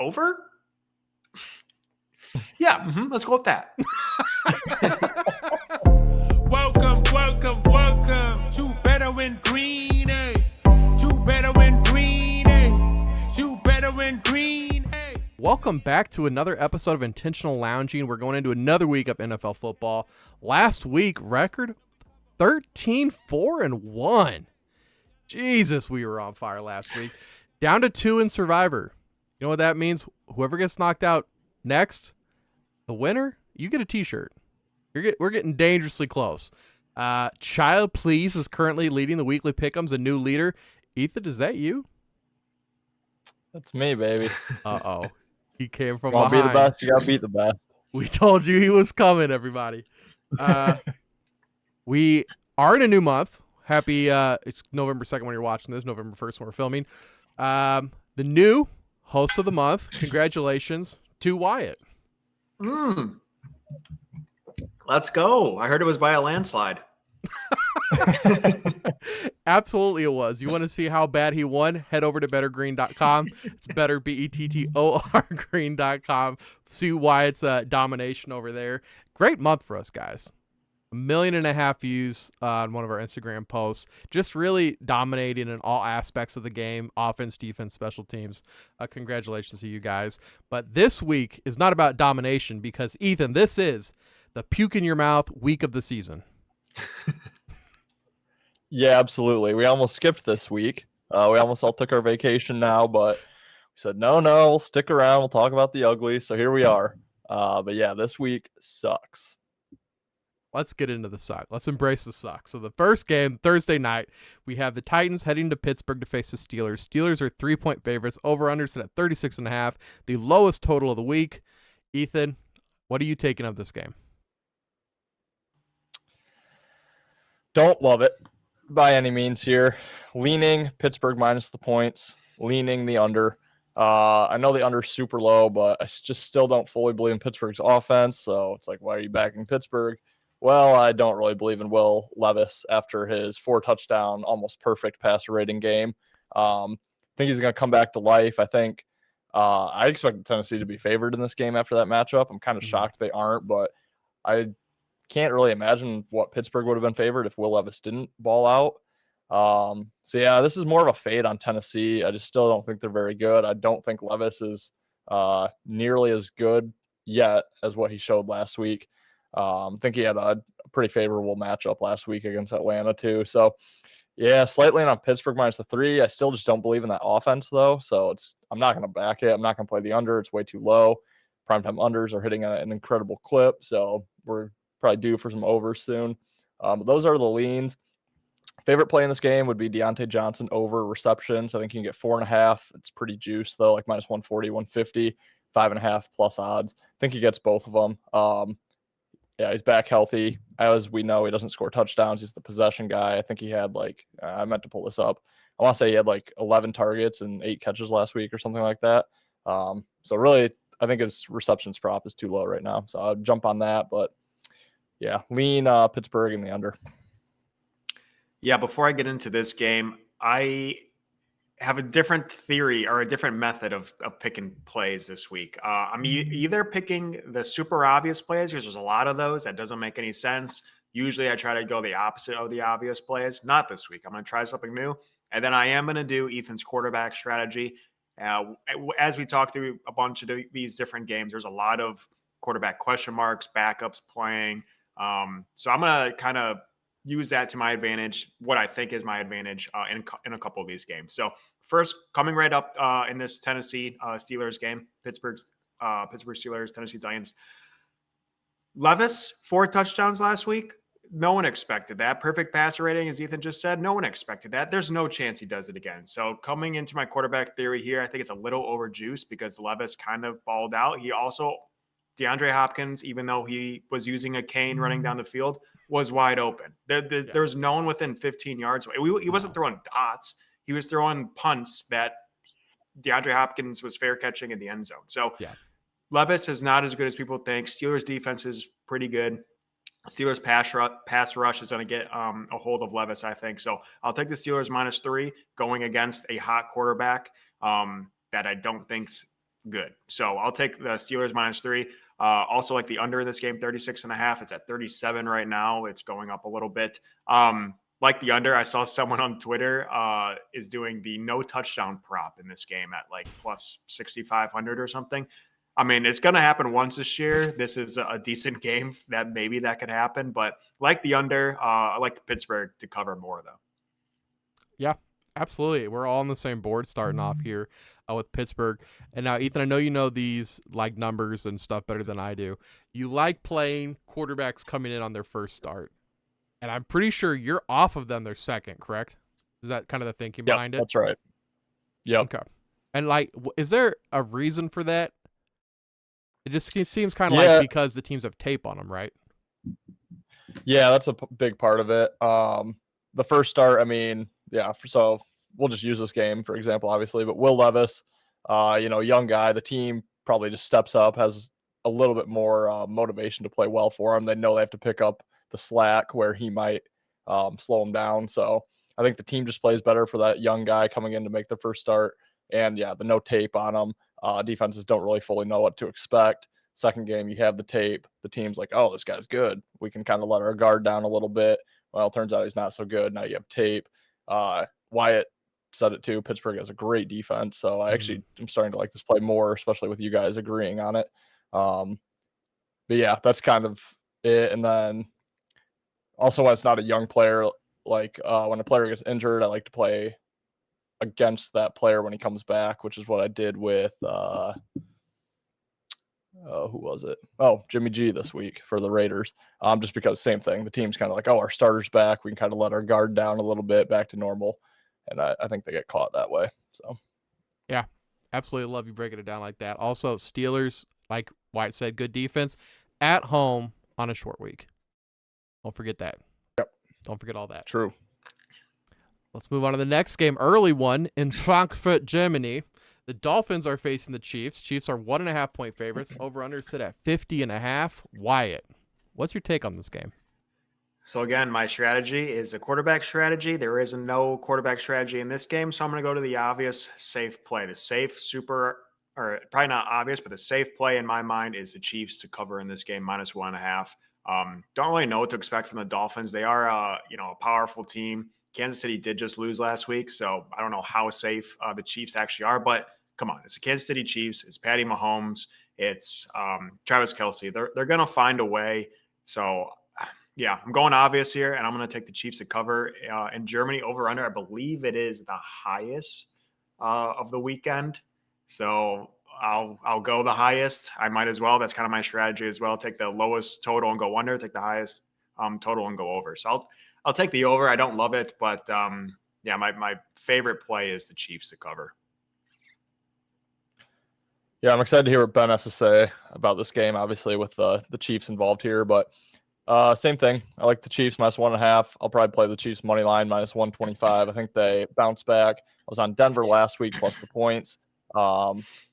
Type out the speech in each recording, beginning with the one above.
Over? Yeah, let's go with that. Welcome to Better Win Green, to Better Win Green, to Better Win Green. Welcome back to another episode of Intentional Lounging. We're going into another week of NFL football. Last week, record 13-4-1. Jesus, we were on fire last week. Down to 2 in Survivor. You know what that means? Whoever gets knocked out next, the winner, you get a t-shirt. We're getting dangerously close. Child Please is currently leading the weekly pick'ems, a new leader. Ethan, is that you? That's me, baby. Uh-oh. He came from behind. behind. Be the best, you gotta beat the best. We told you he was coming, everybody. We are in a new month. Happy, it's November 2nd when you're watching this, November 1st when we're filming. The new host of the month, congratulations to Wyatt. Let's go. I heard it was by a landslide. Absolutely it was. You want to see how bad he won? Head over to bettergreen.com. It's better, B-E-T-T-O-R green.com. See Wyatt's domination over there. Great month for us, guys. 1.5 million views on one of our Instagram posts. Just really dominating in all aspects of the game. Offense, defense, special teams. Congratulations to you guys. But this week is not about domination because, Ethan, this is the puke in your mouth week of the season. Yeah, absolutely. We almost skipped this week. We almost all took our vacation now, but we said, no, we'll stick around. We'll talk about the ugly. So here we are. But yeah, this week sucks. Let's get into the suck. Let's embrace the suck. So the first game, Thursday night, we have the Titans heading to Pittsburgh to face the Steelers. Steelers are 3-point favorites. Over-under set at 36.5, the lowest total of the week. Ethan, what are you taking of this game? Don't love it by any means here. Leaning Pittsburgh minus the points. Leaning the under. I know the under's super low, but I just still don't fully believe in Pittsburgh's offense. So it's like, why are you backing Pittsburgh? Well, I don't really believe in Will Levis after his 4-touchdown, almost perfect passer rating game. I think he's going to come back to life. I think I expect Tennessee to be favored in this game after that matchup. I'm kind of shocked they aren't, but I can't really imagine what Pittsburgh would have been favored if Will Levis didn't ball out. So yeah, this is more of a fade on Tennessee. I just still don't think they're very good. I don't think Levis is nearly as good yet as what he showed last week. I think he had a pretty favorable matchup last week against Atlanta too. So yeah, slightly on Pittsburgh minus the 3. I still just don't believe in that offense though. So I'm not going to back it. I'm not going to play the under. It's way too low. Primetime unders are hitting an incredible clip. So we're probably due for some overs soon. But those are the leans. Favorite play in this game would be Deontay Johnson over receptions. I think you can get 4.5. It's pretty juiced though, like minus 140, 150, 5.5 plus odds. I think he gets both of them. Yeah, he's back healthy. As we know, he doesn't score touchdowns. He's the possession guy. I think he had I meant to pull this up. I want to say he had 11 targets and 8 catches last week or something like that. So really, I think his receptions prop is too low right now. So I'll jump on that. But yeah, lean Pittsburgh in the under. Yeah, before I get into this game, I have a different theory or a different method of picking plays this week. I'm either picking the super obvious plays, because there's a lot of those that doesn't make any sense. Usually I try to go the opposite of the obvious plays. Not this week. I'm going to try something new. And then I am going to do Ethan's quarterback strategy. As we talk through a bunch of these different games, there's a lot of quarterback question marks, backups playing. So I'm going to kind of use that to my advantage, what I think is my advantage in a couple of these games. So first, coming right up in this Tennessee Steelers game, Pittsburgh Steelers, Tennessee Titans. Levis, 4 touchdowns last week. No one expected that. Perfect passer rating, as Ethan just said. No one expected that. There's no chance he does it again. So coming into my quarterback theory here, I think it's a little overjuiced because Levis kind of balled out. He also, DeAndre Hopkins, even though he was using a cane running down the field, was wide open. There's no one within 15 yards. He wasn't throwing dots. He was throwing punts that DeAndre Hopkins was fair catching in the end zone. So Levis is not as good as people think. Steelers defense is pretty good. Steelers pass rush is going to get a hold of Levis, I think. So I'll take the Steelers -3 going against a hot quarterback that I don't think's good. So I'll take the Steelers -3. Also like the under in this game, 36.5. It's at 37 right now. It's going up a little bit. Like the under, I saw someone on Twitter is doing the no touchdown prop in this game at like plus 6,500 or something. I mean, it's going to happen once this year. This is a decent game that maybe that could happen, but like the under, I like the Pittsburgh to cover more though. Yeah, absolutely. We're all on the same board starting off here with Pittsburgh. And now, Ethan, I know you know these like numbers and stuff better than I do. You like playing quarterbacks coming in on their first start. And I'm pretty sure you're off of them their second, correct? Is that kind of the thinking behind it? That's right. Yep. Okay. And like, is there a reason for that? It just seems kind of like because the teams have tape on them, right? Yeah, that's a big part of it. The first start, I mean, yeah, so we'll just use this game, for example, obviously, but Will Levis, young guy, the team probably just steps up, has a little bit more motivation to play well for him. They know they have to pick up the slack where he might slow him down. So I think the team just plays better for that young guy coming in to make the first start. And yeah, the no tape on him. Defenses don't really fully know what to expect. Second game, you have the tape. The team's like, oh, this guy's good. We can kind of let our guard down a little bit. Well, it turns out he's not so good. Now you have tape. Wyatt said it too. Pittsburgh has a great defense. So I actually am starting to like this play more, especially with you guys agreeing on it. But yeah, that's kind of it. And then also when it's not a young player, like when a player gets injured, I like to play against that player when he comes back, which is what I did with who was it? Oh, Jimmy G this week for the Raiders. Just because same thing. The team's kind of like, oh, our starter's back. We can kind of let our guard down a little bit back to normal. And I think they get caught that way. So yeah, absolutely love you breaking it down like that. Also, Steelers, like Wyatt said, good defense at home on a short week. Don't forget that. Yep. Don't forget all that. True. Let's move on to the next game. Early one in Frankfurt, Germany. The Dolphins are facing the Chiefs. Chiefs are 1.5 point favorites. Over-under sit at 50.5. Wyatt, what's your take on this game? So again, my strategy is the quarterback strategy. There is no quarterback strategy in this game, so I'm going to go to the obvious safe play. The safe or probably not obvious, but the safe play in my mind is the Chiefs to cover in this game -1.5. Don't really know what to expect from the Dolphins. They are a powerful team. Kansas City did just lose last week, so I don't know how safe the Chiefs actually are, but come on, it's the Kansas City Chiefs. It's Patty Mahomes. It's Travis Kelce. They're going to find a way. So, yeah, I'm going obvious here, and I'm going to take the Chiefs to cover in Germany over-under. I believe it is the highest of the weekend. So I'll go the highest. I might as well. That's kind of my strategy as well. Take the lowest total and go under. Take the highest total and go over. So I'll take the over. I don't love it, but yeah, my favorite play is the Chiefs to cover. Yeah, I'm excited to hear what Ben has to say about this game, obviously with the Chiefs involved here, but same thing. I like the Chiefs -1.5. I'll probably play the Chiefs money line -125. I think they bounce back. I was on Denver last week plus the points.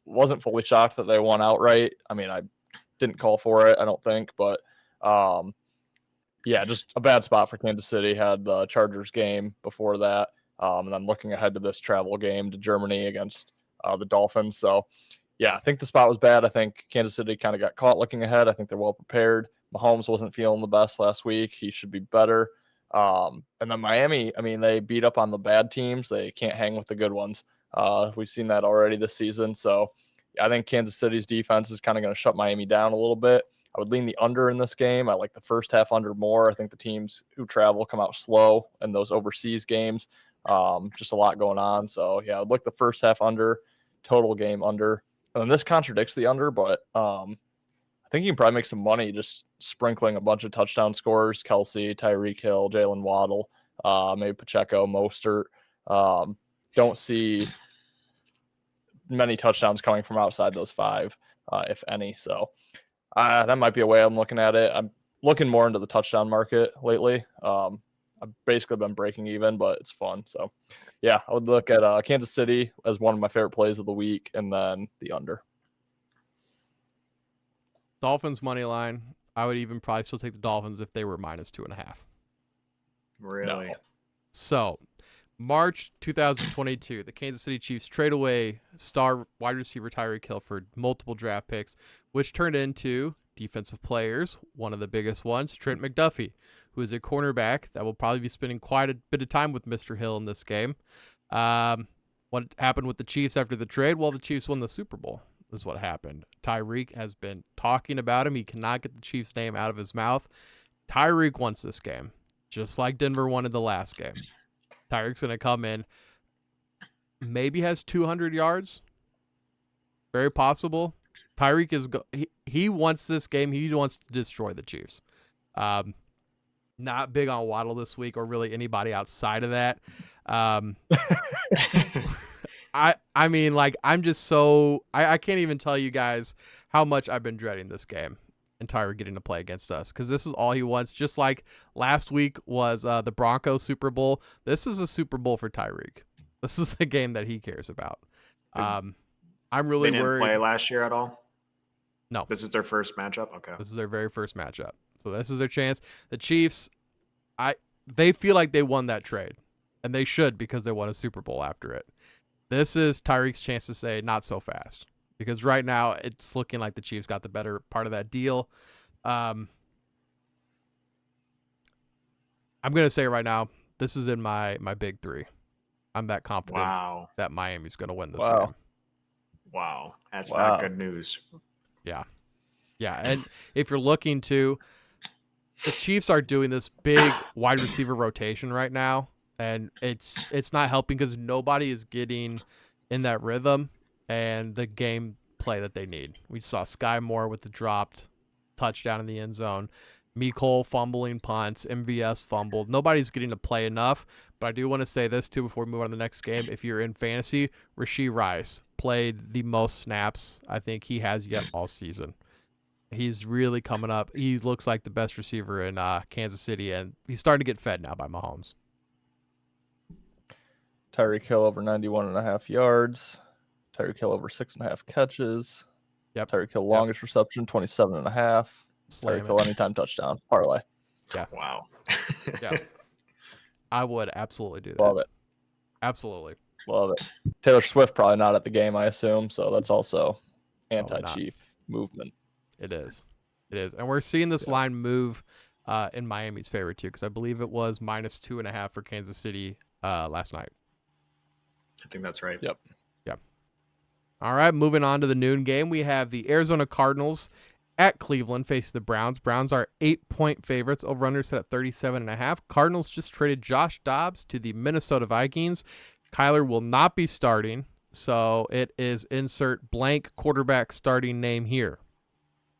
Wasn't fully shocked that they won outright. I mean, I didn't call for it, I don't think, but yeah, just a bad spot for Kansas City. Had the Chargers game before that, and then looking ahead to this travel game to Germany against the Dolphins. So yeah, I think the spot was bad. I think Kansas City kind of got caught looking ahead. I think they're well prepared. Mahomes wasn't feeling the best last week. He should be better. And then Miami, I mean, they beat up on the bad teams. They can't hang with the good ones. We've seen that already this season. So yeah, I think Kansas City's defense is kind of going to shut Miami down a little bit. I would lean the under in this game. I like the first half under more. I think the teams who travel come out slow in those overseas games. Just a lot going on. So yeah, I would look the first half under, total game under. And this contradicts the under, but I think you can probably make some money just sprinkling a bunch of touchdown scorers: Kelce, Tyreek Hill, Jalen Waddle, maybe Pacheco, Mostert. Don't see many touchdowns coming from outside those five, if any. So that might be a way I'm looking at it. I'm looking more into the touchdown market lately. I've basically been breaking even, but it's fun. So yeah, I would look at Kansas City as one of my favorite plays of the week, and then the under. Dolphins money line. I would even probably still take the Dolphins if they were -2.5. Really? So March 2022, the Kansas City Chiefs trade away star wide receiver Tyreek Hill for multiple draft picks, which turned into defensive players. One of the biggest ones, Trent McDuffie, who is a cornerback that will probably be spending quite a bit of time with Mr. Hill in this game. What happened with the Chiefs after the trade? Well, the Chiefs won the Super Bowl, is what happened. Tyreek has been talking about him. He cannot get the Chiefs' name out of his mouth. Tyreek wants this game, just like Denver wanted the last game. Tyreek's going to come in, maybe has 200 yards. Very possible. Tyreek is he wants this game. He wants to destroy the Chiefs. Not big on Waddle this week, or really anybody outside of that. I mean, like, I'm just so I can't even tell you guys how much I've been dreading this game and Tyreek getting to play against us, because this is all he wants. Just like last week was the Broncos Super Bowl. This is a Super Bowl for Tyreek. This is a game that he cares about. I'm really They didn't worried. play last year at all? No. This is their first matchup? Okay. This is their very first matchup. So this is their chance. The Chiefs, they feel like they won that trade, and they should, because they won a Super Bowl after it. This is Tyreek's chance to say, not so fast, because right now it's looking like the Chiefs got the better part of that deal. I'm going to say right now, this is in my big three. I'm that confident that Miami's going to win this game. Wow. That's not good news. Yeah. Yeah. And if you're looking to, the Chiefs are doing this big wide receiver rotation right now, and it's not helping because nobody is getting in that rhythm and the game play that they need. We saw Sky Moore with the dropped touchdown in the end zone. Mecole fumbling punts, MVS fumbled. Nobody's getting to play enough, but I do want to say this too before we move on to the next game. If you're in fantasy, Rashee Rice played the most snaps I think he has yet all season. He's really coming up. He looks like the best receiver in Kansas City, and he's starting to get fed now by Mahomes. Tyreek Hill over 91.5 yards. Tyreek Hill over 6.5 catches. Yep. Tyreek Hill longest reception, 27.5. Tyreek Hill anytime touchdown. Parlay. Yeah. Wow. Yeah. I would absolutely do that. Love it. Absolutely. Love it. Taylor Swift probably not at the game, I assume, so that's also anti-Chief movement. It is. It is. And we're seeing this line move in Miami's favor too, because I believe it was -2.5 for Kansas City last night. I think that's right. Yep. Yep. All right, moving on to the noon game. We have the Arizona Cardinals at Cleveland facing the Browns. Browns are 8-point favorites. Over-under set at 37.5. Cardinals just traded Josh Dobbs to the Minnesota Vikings. Kyler will not be starting, so it is insert blank quarterback starting name here.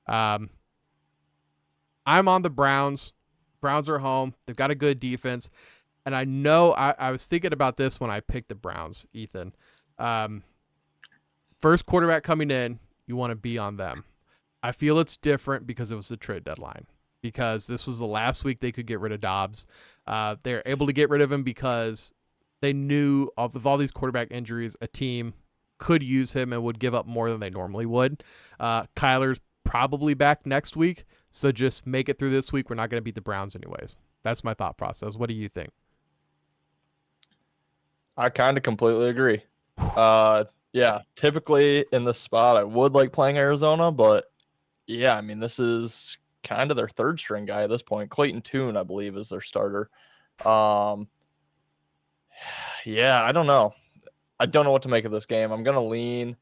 I'm on the Browns. Browns are home. They've got a good defense. And I know I was thinking about this when I picked the Browns, Ethan. First quarterback coming in, you want to be on them. I feel it's different because it was the trade deadline. Because this was the last week they could get rid of Dobbs. They're able to get rid of him because they knew of all these quarterback injuries, a team could use him and would give up more than they normally would. Kyler's probably back next week, so just make it through this week. We're not going to beat the Browns anyways. That's my thought process. What do you think? I kind of completely agree. Yeah, typically in this spot, I would like playing Arizona, but yeah, I mean, this is kind of their third string guy at this point. Clayton Tune, I believe, is their starter. Yeah, I don't know. I don't know what to make of this game. I'm going to lean.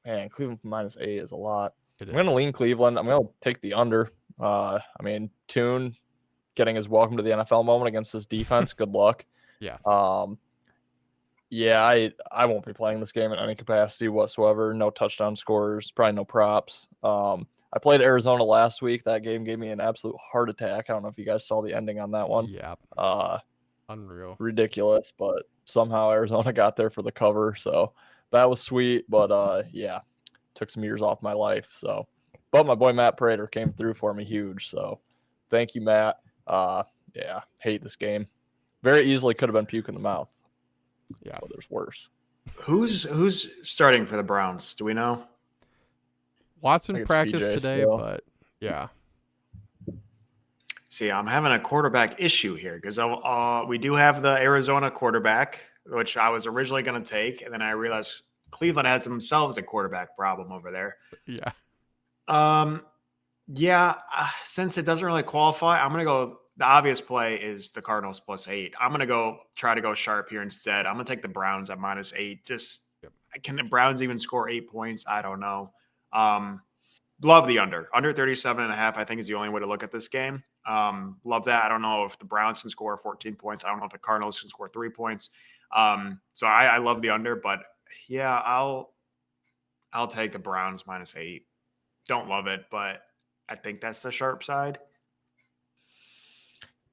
Man, Cleveland -8 is a lot. I'm going to lean Cleveland. I'm going to take the under. I mean, Tune getting his welcome to the NFL moment against this defense. Good luck. Yeah. Yeah, I won't be playing this game in any capacity whatsoever. No touchdown scores, probably no props. I played Arizona last week. That game gave me an absolute heart attack. I don't know if you guys saw the ending on that one. Yeah. Unreal. Ridiculous, but somehow Arizona got there for the cover. So that was sweet. But yeah, took some years off my life. So, but my boy Matt Prater came through for me huge. So thank you, Matt. Yeah, hate this game. Very easily could have been puke in the mouth. Yeah, but there's worse. Who's starting for the Browns? Do we know? Watson practiced today, still. but yeah. See, I'm having a quarterback issue here because we do have the Arizona quarterback, which I was originally going to take, and then I realized Cleveland has themselves a quarterback problem over there. Yeah. Yeah, since it doesn't really qualify, I'm going to go. The obvious play is the Cardinals +8. I'm going to try to go sharp here instead. I'm going to take the Browns at -8. Just can the Browns even score 8 points? I don't know. Love the under 37.5. I think is the only way to look at this game. Love that. I don't know if the Browns can score 14 points. I don't know if the Cardinals can score 3 points. So I love the under, but yeah, I'll take the Browns -8. Don't love it, but I think that's the sharp side.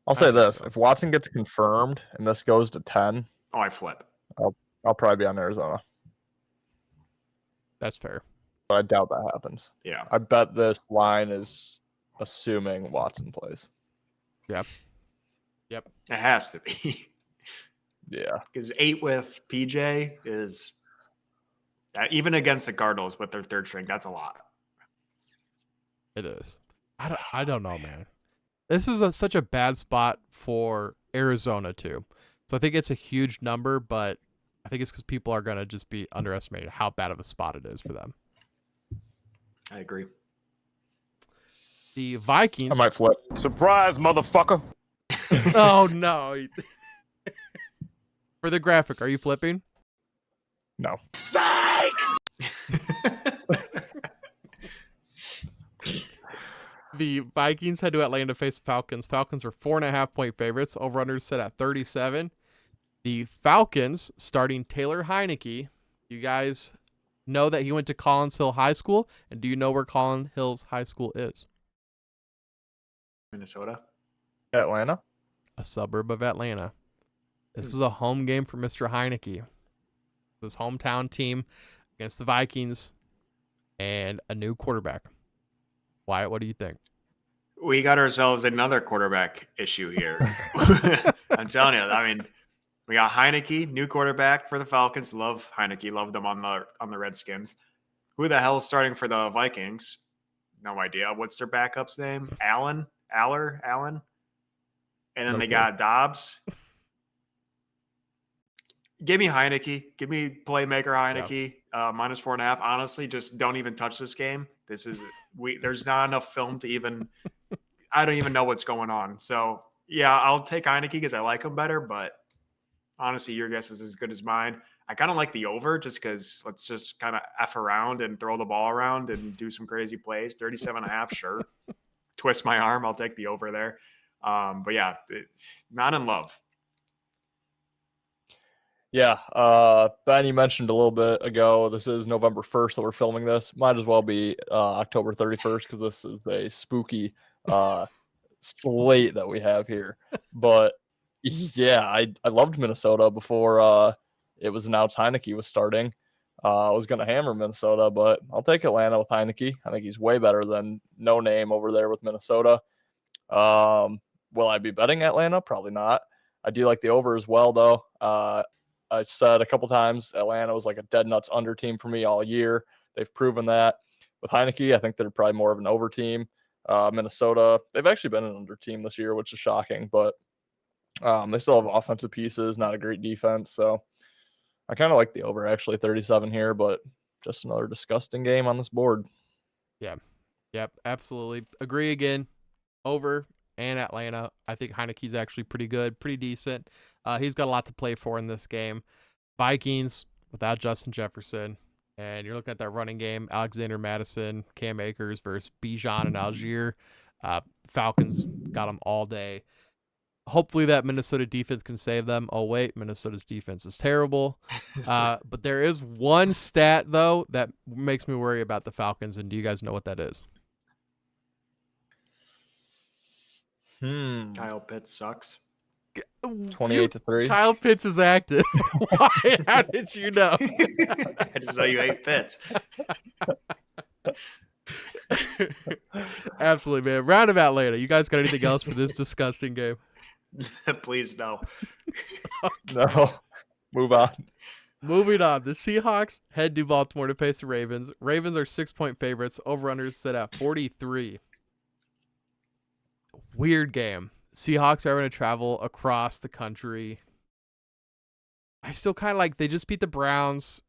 I'll say this: if Watson gets confirmed and this goes to 10, I flip. I'll probably be on Arizona. That's fair. But I doubt that happens. Yeah. I bet this line is assuming Watson plays. Yep. It has to be. Yeah. Because 8 with PJ is even against the Cardinals with their third string, that's a lot. It is. I don't know, man. This is such a bad spot for Arizona too. So I think it's a huge number, but I think it's because people are going to just be underestimating how bad of a spot it is for them. I agree. The Vikings. I might flip. Surprise, motherfucker. Oh, no. For the graphic, are you flipping? No. The Vikings head to Atlanta to face the Falcons. Falcons are 4.5-point favorites. Over-under set at 37. The Falcons starting Taylor Heineke. You guys know that he went to Collins Hill High School, and do you know where Collins Hills High School is? Minnesota. Atlanta. A suburb of Atlanta. This is a home game for Mr. Heineke. His hometown team against the Vikings and a new quarterback. Wyatt, what do you think? We got ourselves another quarterback issue here. I'm telling you. I mean, we got Heineke, new quarterback for the Falcons. Love Heineke. Loved them on the Redskins. Who the hell is starting for the Vikings? No idea. What's their backup's name? Allen? And then they got Dobbs. Give me Heineke. Give me playmaker Heineke. -4.5. Honestly, just don't even touch this game. There's not enough film to even. I don't even know what's going on. So yeah, I'll take Heineke because I like him better. But honestly, your guess is as good as mine. I kind of like the over just because let's just kind of F around and throw the ball around and do some crazy plays. 37.5, sure. Twist my arm. I'll take the over there. But yeah, it's not in love. Yeah, Ben, you mentioned a little bit ago, this is November 1st that we're filming this. Might as well be October 31st because this is a spooky slate that we have here. But yeah, I loved Minnesota before it was announced Heineke was starting. I was going to hammer Minnesota, but I'll take Atlanta with Heineke. I think he's way better than no name over there with Minnesota. Will I be betting Atlanta? Probably not. I do like the over as well, though. I said a couple times Atlanta was like a dead nuts under team for me all year. They've proven that. With Heineke, I think they're probably more of an over team. Minnesota, they've actually been an under team this year, which is shocking, but they still have offensive pieces, not a great defense. So I kind of like the over, actually, 37 here, but just another disgusting game on this board. Yeah. Yep, absolutely. Agree again. Over and Atlanta. I think Heineke's actually pretty good, pretty decent. He's got a lot to play for in this game. Vikings without Justin Jefferson. And you're looking at that running game, Alexander Madison, Cam Akers versus Bijan and Algier. Falcons got them all day. Hopefully that Minnesota defense can save them. Oh, wait, Minnesota's defense is terrible. But there is one stat, though, that makes me worry about the Falcons. And do you guys know what that is? Kyle Pitts sucks. 28-3. Kyle Pitts is active. Why? How did you know? I just know you hate Pitts. Absolutely, man. Round of Atlanta. You guys got anything else for this disgusting game? Please, no. No. Move on. Moving on. The Seahawks head to Baltimore to face the Ravens. Ravens are 6-point favorites. Over-under set at 43. Weird game. Seahawks are going to travel across the country. I still kind of like, they just beat the Browns.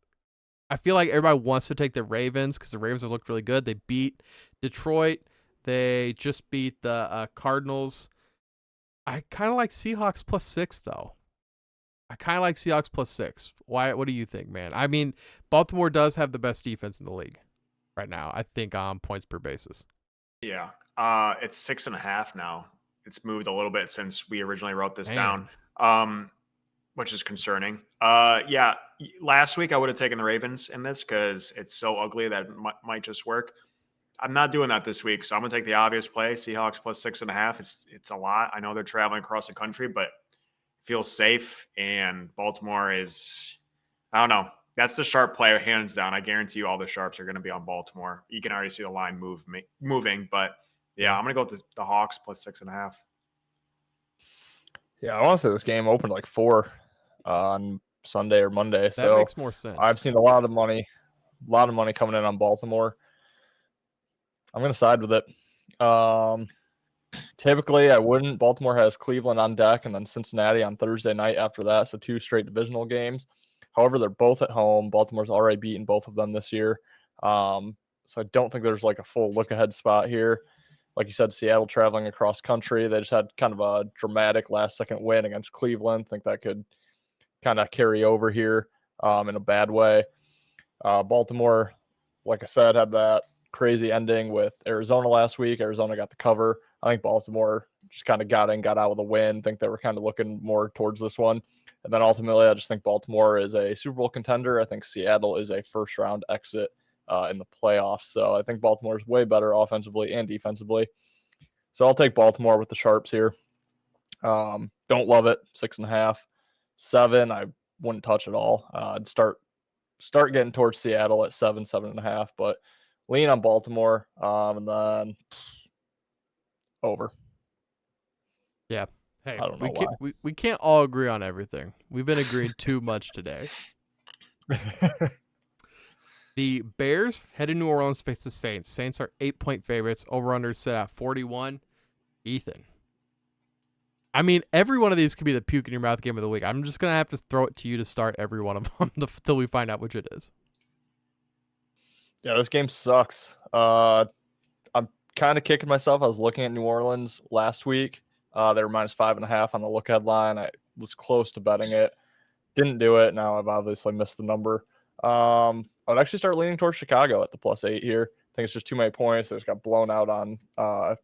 I feel like everybody wants to take the Ravens because the Ravens have looked really good. They beat Detroit. They just beat the Cardinals. I kind of like Seahawks +6, though. I kind of like Seahawks +6. Why? What do you think, man? I mean, Baltimore does have the best defense in the league right now, I think, on points per basis. Yeah. It's 6.5 now. It's moved a little bit since we originally wrote this down, which is concerning. Yeah. Last week I would have taken the Ravens in this because it's so ugly that it might just work. I'm not doing that this week, so I'm gonna take the obvious play. Seahawks +6.5. It's a lot. I know they're traveling across the country, but feels safe. And Baltimore is, I don't know. That's the sharp play, hands down. I guarantee you all the sharps are going to be on Baltimore. You can already see the line moving, but yeah, I'm going to go with the Hawks +6.5. Yeah, I want to say this game opened like 4 on Sunday or Monday. That makes more sense. I've seen a lot of money coming in on Baltimore. I'm going to side with it. Typically, I wouldn't. Baltimore has Cleveland on deck and then Cincinnati on Thursday night after that, so 2 straight divisional games. However, they're both at home. Baltimore's already beaten both of them this year. So I don't think there's like a full look-ahead spot here. Like you said, Seattle traveling across country. They just had kind of a dramatic last-second win against Cleveland. I think that could kind of carry over here in a bad way. Baltimore, like I said, had that crazy ending with Arizona last week. Arizona got the cover. I think Baltimore just kind of got out with a win. I think they were kind of looking more towards this one. And then ultimately, I just think Baltimore is a Super Bowl contender. I think Seattle is a first-round exit in the playoffs. So I think Baltimore is way better offensively and defensively. So I'll take Baltimore with the sharps here. Don't love it. 6.5. 7, I wouldn't touch at all. I'd start getting towards Seattle at 7, 7.5, but lean on Baltimore, and then over. Yeah. Hey, I don't know why. we can't all agree on everything. We've been agreeing too much today. The Bears head to New Orleans to face the Saints. Saints are 8-point favorites. Over/under set at 41. Ethan. I mean, every one of these could be the puke in your mouth game of the week. I'm just gonna have to throw it to you to start every one of them until we find out which it is. Yeah, this game sucks. I'm kind of kicking myself. I was looking at New Orleans last week. They were -5.5 on the look ahead line. I was close to betting it. Didn't do it. Now I've obviously missed the number. I would actually start leaning towards Chicago at the +8 here. I think it's just too many points. They just got blown out on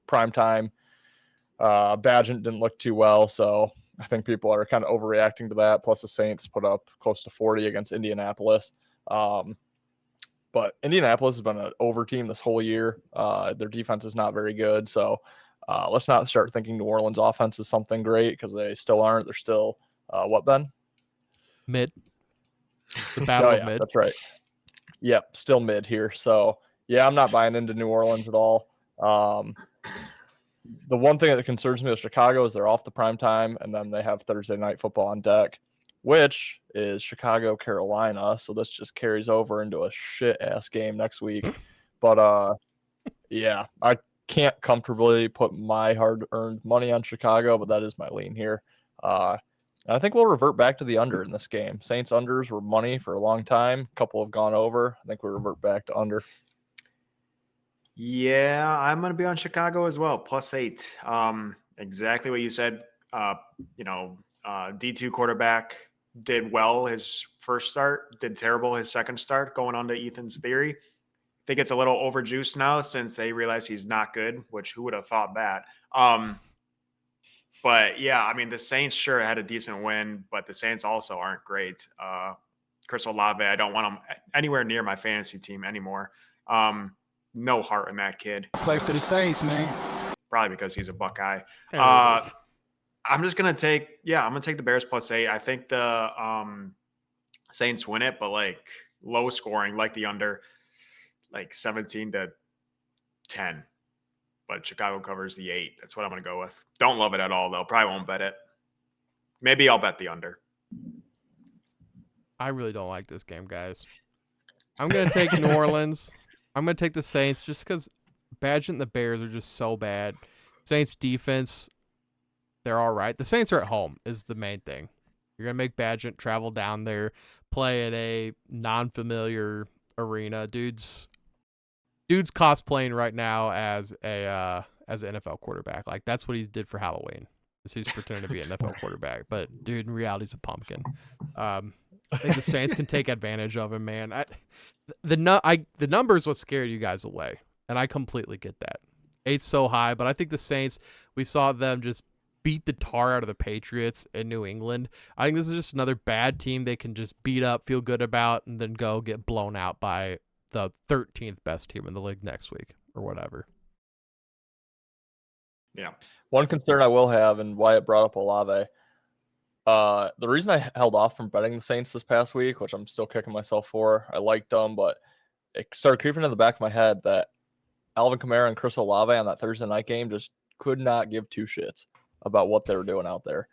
prime time. Badgett didn't look too well, so I think people are kind of overreacting to that. Plus, the Saints put up close to 40 against Indianapolis. But Indianapolis has been an over team this whole year. Their defense is not very good, so let's not start thinking New Orleans offense is something great because they still aren't. They're still what, Ben? Mid. The battle of mid. That's right. Yep, still mid here. So yeah, I'm not buying into New Orleans at all. The one thing that concerns me with Chicago is they're off the prime time, and then they have Thursday night football on deck, which is Chicago, Carolina. So this just carries over into a shit ass game next week. But yeah, I can't comfortably put my hard earned money on Chicago, but that is my lean here. I think we'll revert back to the under in this game. Saints unders were money for a long time. A couple have gone over. I think we revert back to under. Yeah, I'm going to be on Chicago as well, +8. Exactly what you said. D2 quarterback did well his first start, did terrible his second start, going on to Ethan's theory. I think it's a little overjuiced now since they realize he's not good, which who would have thought that? But yeah, I mean, the Saints sure had a decent win, but the Saints also aren't great. Chris Olave, I don't want him anywhere near my fantasy team anymore. No heart in that kid. Play for the Saints, man. Probably because he's a Buckeye. I'm just gonna take the Bears +8. I think the Saints win it, but like low scoring, like the under, like 17-10. But Chicago covers the 8. That's what I'm gonna go with. Don't love it at all though. Probably won't bet it. Maybe I'll bet the under. I really don't like this game, guys. I'm gonna take New Orleans. I'm going to take the Saints just because Badgett and the Bears are just so bad. Saints defense, they're all right. The Saints are at home is the main thing. You're going to make Badgett travel down there, play at a non-familiar arena. Dude's cosplaying right now as an NFL quarterback. Like, that's what he did for Halloween. He's pretending to be an NFL quarterback, but dude, in reality, he's a pumpkin. I think the Saints can take advantage of him, man. The numbers what scared you guys away, and I completely get that. 8's so high, but I think the Saints, we saw them just beat the tar out of the Patriots in New England. I think this is just another bad team they can just beat up, feel good about, and then go get blown out by the 13th best team in the league next week or whatever. Yeah. One concern I will have, and Wyatt brought up Olave. The reason I held off from betting the Saints this past week, which I'm still kicking myself for, I liked them, but it started creeping in the back of my head that Alvin Kamara and Chris Olave on that Thursday night game just could not give two shits about what they were doing out there.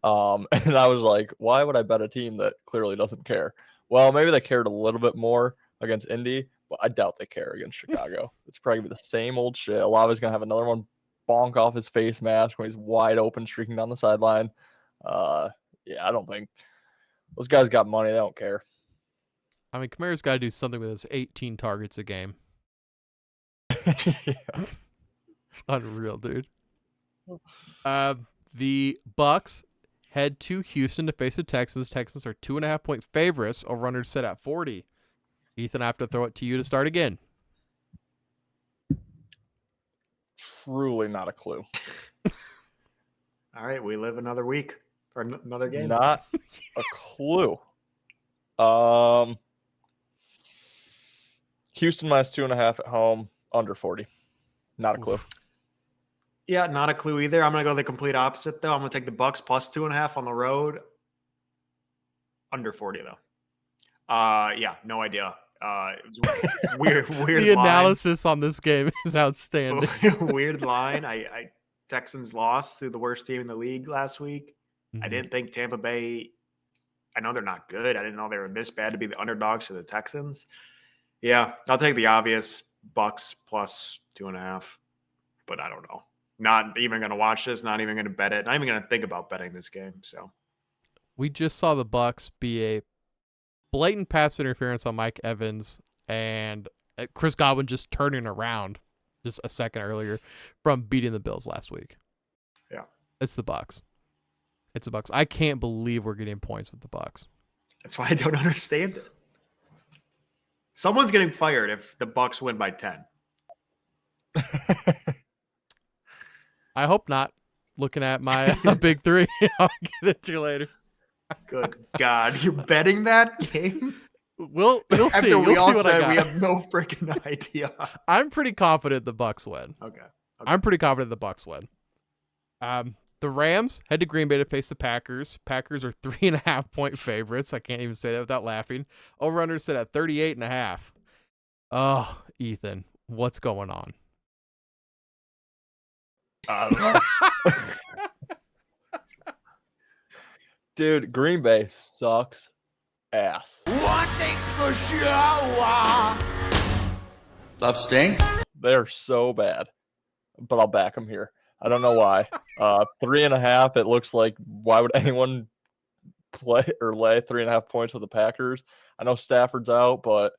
And I was like, why would I bet a team that clearly doesn't care? Well, maybe they cared a little bit more against Indy, but I doubt they care against Chicago. It's probably going to be the same old shit. Olave's going to have another one bonk off his face mask when he's wide open, streaking down the sideline. Yeah, I don't think those guys got money. They don't care. I mean, Kamara's got to do something with his 18 targets a game. Yeah. It's unreal, dude. The Bucks head to Houston to face the Texans. Texans are 2.5-point favorites. Over/under set at 40. Ethan, I have to throw it to you to start again. Truly not a clue. All right, we live another week or another game. Not a clue. Houston minus 2.5 at home, under 40. Not a clue. Yeah, not a clue either. I'm gonna go the complete opposite though. I'm gonna take the Bucks plus 2.5 on the road. Under 40 though. Yeah, no idea. It was weird The line. analysis on this game is outstanding. Weird line. I Texans lost to the worst team in the league last week. I didn't think Tampa Bay. I know they're not good. I didn't know they were this bad to be the underdogs to the Texans. Yeah, I'll take the obvious Bucks plus 2.5, but I don't know. Not even going to watch this. Not even going to bet it. Not even going to think about betting this game. So We just saw the Bucks be a blatant pass interference on Mike Evans and Chris Godwin just turning around just a second earlier from beating the Bills last week. Yeah, it's the Bucks. It's the Bucks. I can't believe we're getting points with the Bucks. That's why I don't understand it. Someone's getting fired if the Bucks win by 10. I hope not. Looking at my big three, I'll get it to you later. Good God, you're betting that game? You'll see. After You'll we see all what I said got. we have no freaking idea. I'm pretty confident the Bucks win. Okay. I'm pretty confident the Bucks win. The Rams head to Green Bay to face the Packers. Packers are 3.5-point favorites. I can't even say that without laughing. Over/under set at 38.5. Oh, Ethan, what's going on? I don't know. Dude, Green Bay sucks ass. Love stinks. They're so bad, but I'll back them here. I don't know why. 3.5. It looks like why would anyone play or lay 3.5 points with the Packers? I know Stafford's out, but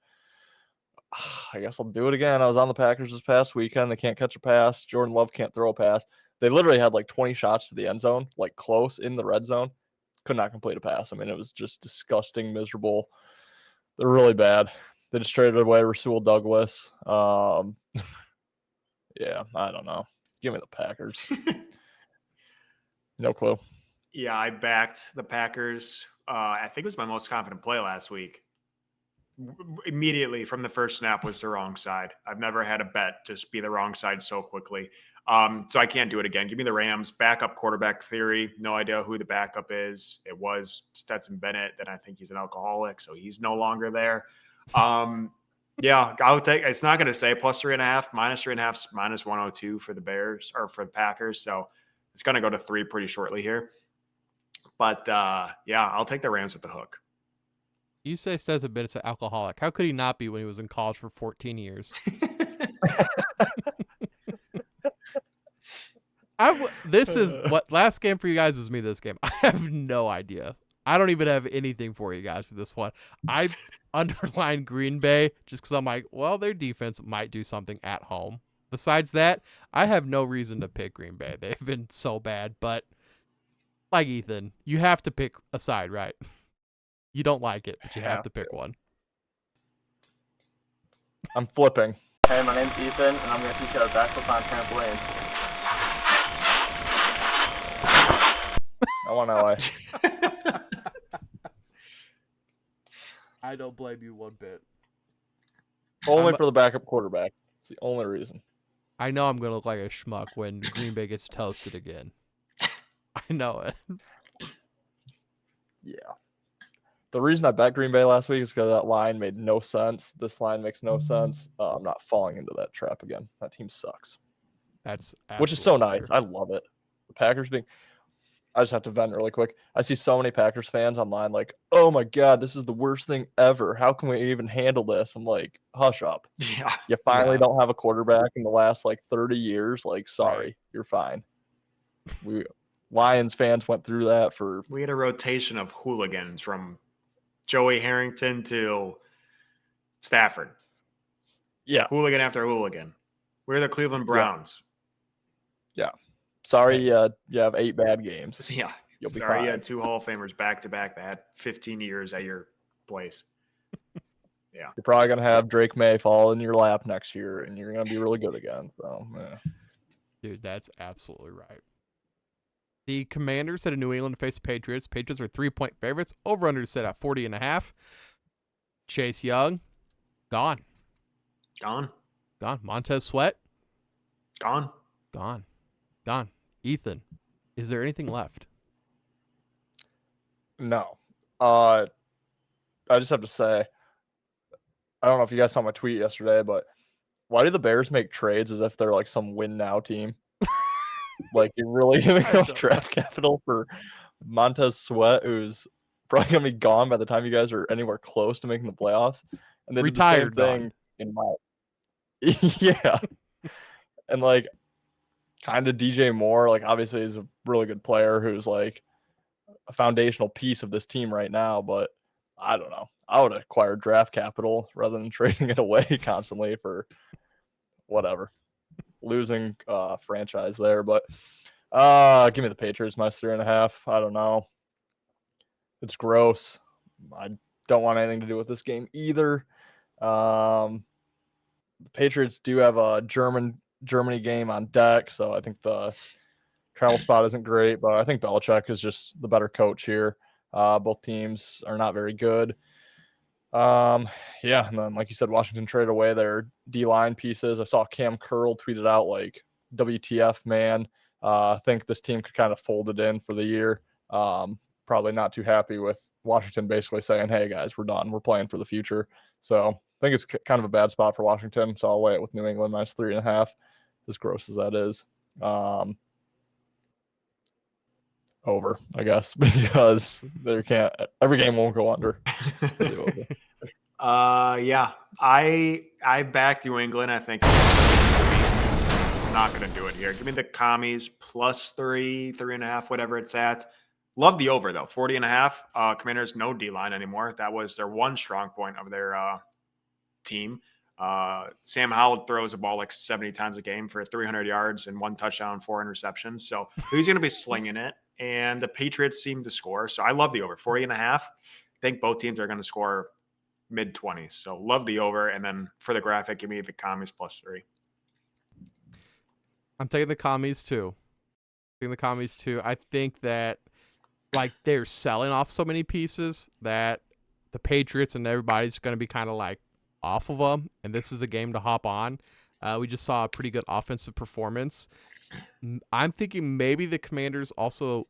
I guess I'll do it again. I was on the Packers this past weekend. They can't catch a pass. Jordan Love can't throw a pass. They literally had like 20 shots to the end zone, like close in the red zone. Could not complete a pass. I mean, it was just disgusting, miserable. They're really bad. They just traded away Rasul Douglas. Yeah, I don't know. Give me the Packers. No clue. Yeah, I backed the Packers. I think it was my most confident play last week. Immediately from the first snap was the wrong side. I've never had a bet just be the wrong side so quickly. So I can't do it again. Give me the Rams. Backup quarterback theory. No idea who the backup is. It was Stetson Bennett. Then I think he's an alcoholic, so he's no longer there. Yeah, I'll take. It's not going to say plus 3.5, minus 3.5, minus 102 for the Bears or for the Packers. So it's going to go to 3 pretty shortly here. But yeah, I'll take the Rams with the hook. You say Stetson Bennett's an alcoholic. How could he not be when he was in college for 14 years? This is what last game for you guys is me. This game, I have no idea. I don't even have anything for you guys for this one. I underlined Green Bay just because I'm like, well, their defense might do something at home. Besides that, I have no reason to pick Green Bay. They've been so bad, but like Ethan, you have to pick a side, right? You don't like it, but you have to pick one. I'm flipping. Hey, my name's Ethan, and I'm going to teach you how to backflip on trampoline. I want LA. I don't blame you one bit. Only for the backup quarterback. It's the only reason. I know I'm going to look like a schmuck when Green Bay gets toasted again. I know it. Yeah. The reason I bet Green Bay last week is because that line made no sense. This line makes no sense. I'm not falling into that trap again. That team sucks. That's which is so absolutely nice. fair. I love it. The Packers being. I just have to vent really quick. I see so many Packers fans online like, "Oh my God, this is the worst thing ever. How can we even handle this?" I'm like, "Hush up. Yeah. You finally Yeah. don't have a quarterback in the last like 30 years. Like, sorry, Right. you're fine." Lions fans went through that for. We had a rotation of hooligans from Joey Harrington to Stafford. Yeah. Hooligan after hooligan. We're the Cleveland Browns. Yeah. Sorry, you have 8 bad games. Yeah. You'll be Sorry, fine. you had 2 Hall of Famers back to back that had 15 years at your place. Yeah. You're probably gonna have Drake May fall in your lap next year, and you're gonna be really good again. So, yeah. Dude, that's absolutely right. The Commanders head to New England to face the Patriots. Patriots are 3-point favorites. Over under set at 40.5. Chase Young, gone. Gone. Montez Sweat, Gone. gone. Ethan, is there anything left? No. I just have to say, I don't know if you guys saw my tweet yesterday, but why do the Bears make trades as if they're like some win now team? Like, you're really giving up draft capital for Montez Sweat, who's probably gonna be gone by the time you guys are anywhere close to making the playoffs. And they Retired, did the same thing in my yeah. And like kind of DJ Moore, like obviously he's a really good player who's like a foundational piece of this team right now, but I don't know. I would acquire draft capital rather than trading it away constantly for whatever. Losing franchise there, but give me the Patriots minus 3.5. I don't know. It's gross. I don't want anything to do with this game either. The Patriots do have a Germany game on deck, so I think the travel spot isn't great, but I think Belichick is just the better coach here. Both teams are not very good. Yeah, and then like you said, Washington traded away their D-line pieces. I saw Cam Curl tweeted out like, WTF, man. I think this team could kind of fold it in for the year. Probably not too happy with Washington basically saying, hey, guys, we're done. We're playing for the future. So I think it's kind of a bad spot for Washington. So I'll lay it with New England minus 3.5, as gross as that is. Over, I guess, because every game won't go under. Yeah, I backed New England. I think I'm not going to do it here. Give me the Commies plus 3.5, whatever it's at. Love the over though, 40.5. Commanders no D line anymore. That was their one strong point of their team. Sam Howell throws the ball like 70 times a game for 300 yards and 1 touchdown, 4 interceptions. So he's going to be slinging it. And the Patriots seem to score. So I love the over 40.5. I think both teams are going to score mid 20s. So love the over. And then for the graphic, give me the Commies plus 3. I'm taking the Commies too. I think that like they're selling off so many pieces that the Patriots and everybody's going to be kind of like off of them. And this is a game to hop on. We just saw a pretty good offensive performance. I'm thinking maybe the Commanders also,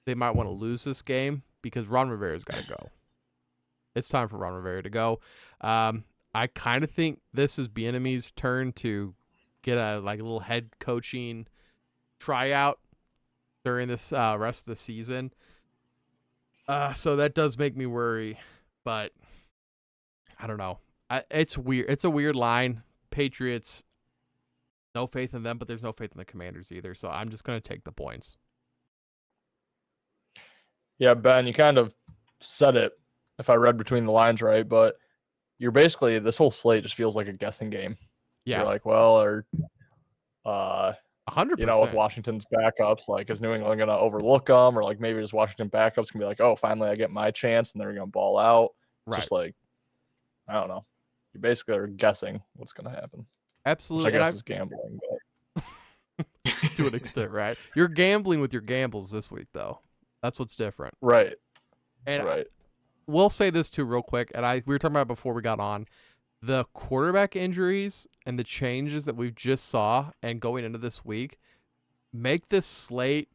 they might want to lose this game because Ron Rivera's got to go. It's time for Ron Rivera to go. I kind of think this is Bieniemy's turn to get a little head coaching tryout during this rest of the season. So that does make me worry, but I don't know. It's weird. It's a weird line. Patriots No faith in them, but there's no faith in the Commanders either. So I'm just going to take the points. Yeah, Ben, you kind of said it if I read between the lines right, but you're basically this whole slate just feels like a guessing game. Yeah, You're like, well, or 100%. you know, with Washington's backups, like is New England gonna overlook them, or like maybe just Washington backups can be like, oh, finally I get my chance, and they're gonna ball out. Right. Just like, I don't know. You basically are guessing what's gonna happen. Absolutely. Which I guess is gambling, but to an extent, right? You're gambling with your gambles this week, though. That's what's different. right. And Right. we'll say this too real quick, and we were talking about it before we got on. The quarterback injuries and the changes that we've just saw and going into this week make this slate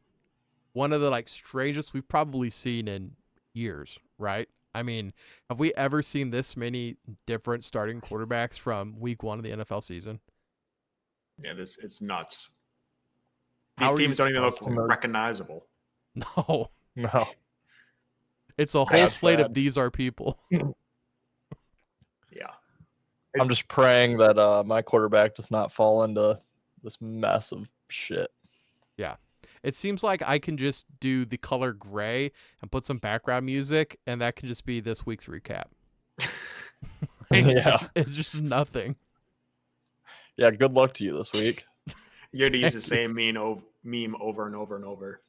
one of the like strangest we've probably seen in years, right? I mean, have we ever seen this many different starting quarterbacks from week 1 of the NFL season? Yeah, it's nuts. How These are you teams don't even look supposed to know? recognizable. No. No. It's a whole That's slate of sad. these are people. Yeah. I'm just praying that my quarterback does not fall into this mess of shit. It seems like I can just do the color gray and put some background music, and that can just be this week's recap. Yeah. It's just nothing. Yeah, good luck to you this week. You had to use the same meme over and over and over.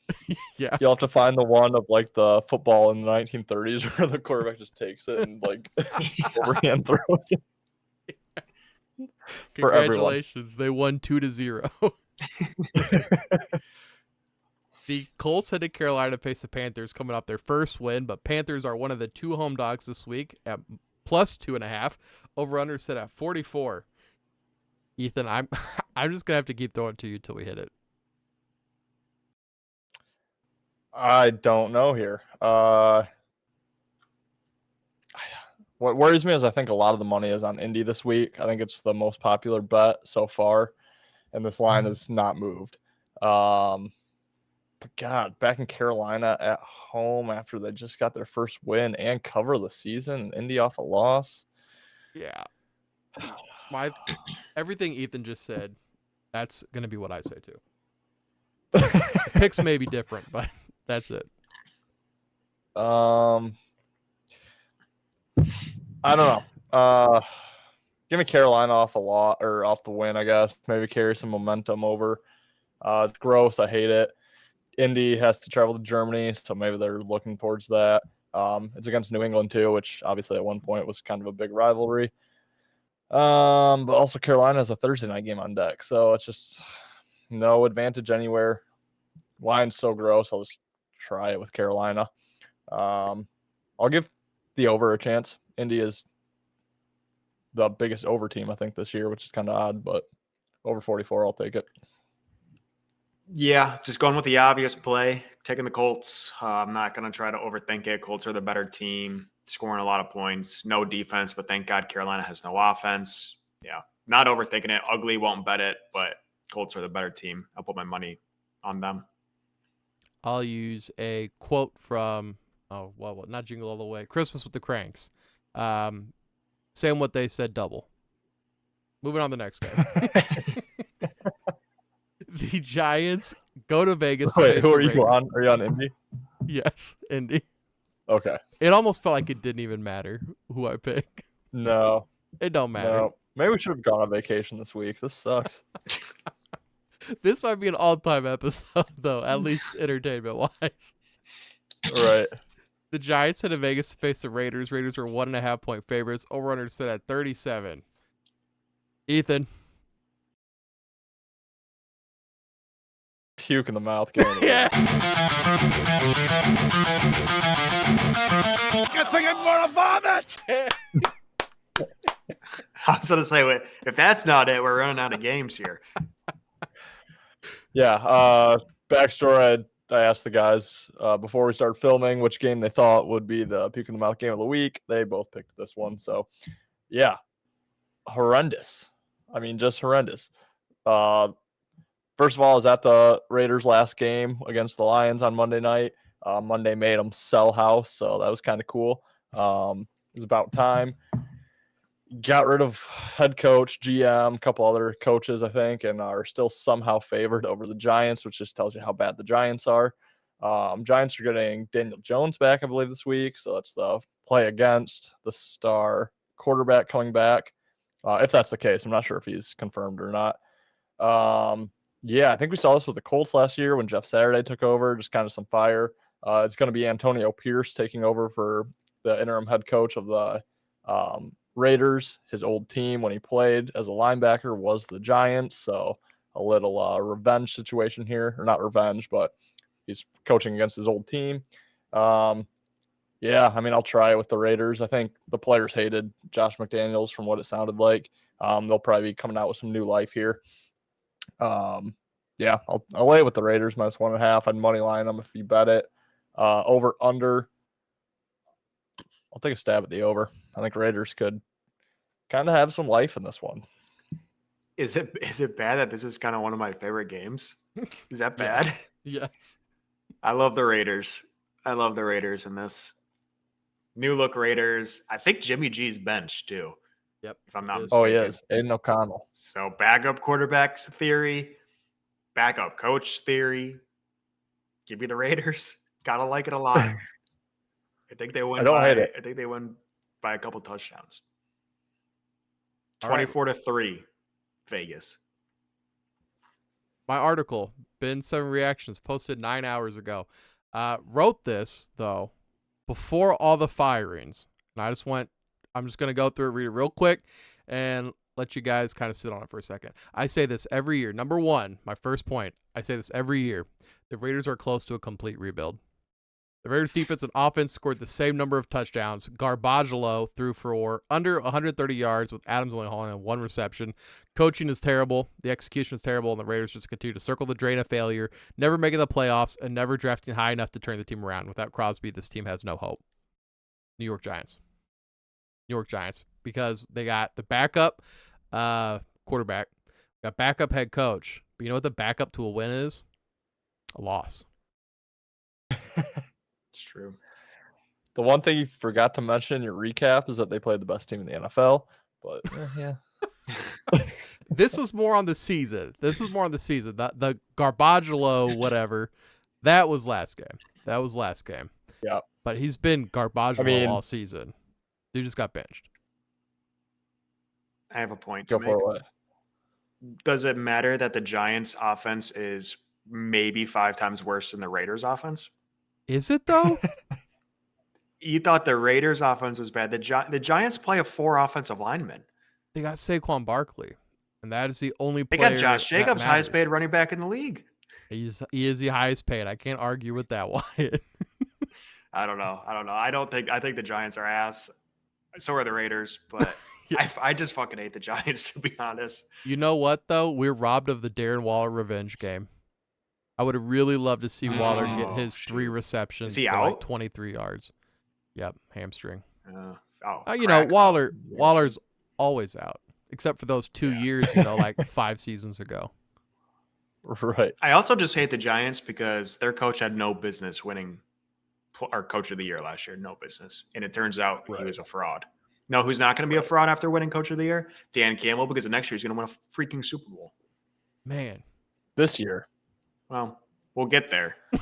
Yeah. You'll have to find the one of like the football in the 1930s where the quarterback just takes it and like overhand throws it. For everyone. Congratulations. They won 2-0. The Colts head to Carolina to face the Panthers coming off their first win, but Panthers are one of the 2 home dogs this week at plus 2.5. Over-under set at 44. Ethan, I'm just going to have to keep throwing it to you until we hit it. I don't know here. What worries me is I think a lot of the money is on Indy this week. I think it's the most popular bet so far, and this line has not moved. But God, back in Carolina at home after they just got their first win and cover the season, and Indy off a loss. Yeah. Everything Ethan just said, that's going to be what I say too. Picks may be different, but that's it. I don't know. Give me Carolina off a lot or off the win, I guess. Maybe carry some momentum over. It's gross. I hate it. Indy has to travel to Germany, so maybe they're looking towards that. It's against New England too, which obviously at one point was kind of a big rivalry. But also Carolina has a Thursday night game on deck, so it's just no advantage anywhere. Line's so gross. I'll just try it with Carolina. I'll give the over a chance. Indy is the biggest over team, I think, this year, which is kind of odd, but over 44, I'll take it. Yeah, just going with the obvious play, taking the Colts. I'm not going to try to overthink it. Colts are the better team, scoring a lot of points. No defense, but thank God Carolina has no offense. Yeah, not overthinking it. Ugly, won't bet it, but Colts are the better team. I'll put my money on them. I'll use a quote from, not Jingle All the Way, Christmas with the Cranks. Saying what they said double. Moving on to the next game. The Giants go to Vegas. Wait, who are you on? Are you on Indy? Yes, Indy. Okay. It almost felt like it didn't even matter who I pick. No. It don't matter. No. Maybe we should have gone on vacation this week. This sucks. This might be an all-time episode, though, at least entertainment-wise. Right. The Giants head to Vegas to face the Raiders. Raiders are 1.5-point favorites. Over-under set at 37. Ethan. Puke in the mouth. Game Yeah. Guessing I'm gonna vomit! I was going to say, if that's not it, we're running out of games here. Yeah. Backstory, I asked the guys before we started filming which game they thought would be the puke in the mouth game of the week. They both picked this one. So, yeah. Horrendous. I mean, just horrendous. First of all, I was at the Raiders' last game against the Lions on Monday night. Monday made them sell house, so that was kind of cool. It was about time. got rid of head coach, GM, a couple other coaches, I think, and are still somehow favored over the Giants, which just tells you how bad the Giants are. Giants are getting Daniel Jones back, I believe, this week. So that's the play against the star quarterback coming back. If that's the case, I'm not sure if he's confirmed or not. Yeah, I think we saw this with the Colts last year when Jeff Saturday took over, just kind of some fire. It's going to be Antonio Pierce taking over for the interim head coach of the Raiders. His old team when he played as a linebacker was the Giants. So a little revenge situation here, or not revenge, but he's coaching against his old team. Yeah, I mean, I'll try it with the Raiders. I think the players hated Josh McDaniels from what it sounded like. They'll probably be coming out with some new life here. Yeah, I'll lay it with the Raiders -1.5. I'd money line them if you bet it. Over under. I'll take a stab at the over. I think Raiders could kind of have some life in this one. Is it bad that this is kind of one of my favorite games? Is that bad? Yes. I love the Raiders. I love the Raiders in this. New look Raiders. I think Jimmy G's bench too. Yep. If I'm not He is. mistaken. Oh, he is. Aiden O'Connell. So backup quarterbacks theory, backup coach theory. Give me the Raiders. Gotta like it a lot. I think they win. I don't hate it. I think they win by a couple touchdowns. All right. 24-3, Vegas. My article, Bin 7 Reactions, posted 9 hours ago. Wrote this, though, before all the firings. And I'm just going to go through it, read it real quick, and let you guys kind of sit on it for a second. I say this every year. Number one, my first point, I say this every year. The Raiders are close to a complete rebuild. The Raiders defense and offense scored the same number of touchdowns. Garbaggio threw for under 130 yards with Adams only hauling on one reception. Coaching is terrible. The execution is terrible, and the Raiders just continue to circle the drain of failure, never making the playoffs, and never drafting high enough to turn the team around. Without Crosby, this team has no hope. New York Giants. New York Giants, because they got the backup quarterback, got backup head coach. But you know what the backup to a win is? A loss. It's true. The one thing you forgot to mention in your recap is that they played the best team in the NFL. But yeah. This was more on the season. The Garbaggio whatever, that was last game. Yeah. But he's been Garbaggio all season. Dude just got benched. I have a point to Go make. for it. Does it matter that the Giants' offense is maybe 5 times worse than the Raiders' offense? Is it though? You thought the Raiders' offense was bad. The Giants play a 4 offensive linemen. They got Saquon Barkley, and that is the only They player. got Josh that Jacobs, highest matters. paid running back in the league. He is the highest paid. I can't argue with that, Wyatt. I don't know. I think the Giants are ass. So are the Raiders, but Yeah. I just fucking hate the Giants, to be honest. You know what though? We're robbed of the Darren Waller revenge game. I would have really loved to see Waller get his 3 receptions Is he for like out? 23 yards. Yep, hamstring. You know, Waller's always out, except for those 2 years, like 5 seasons ago. Right. I also just hate the Giants because their coach had no business winning our coach of the year last year. No business. And it turns out he was a fraud. No, who's not going to be a fraud after winning coach of the year? Dan Campbell, because the next year he's going to win a freaking Super Bowl. Man. This year. Well, we'll get there. The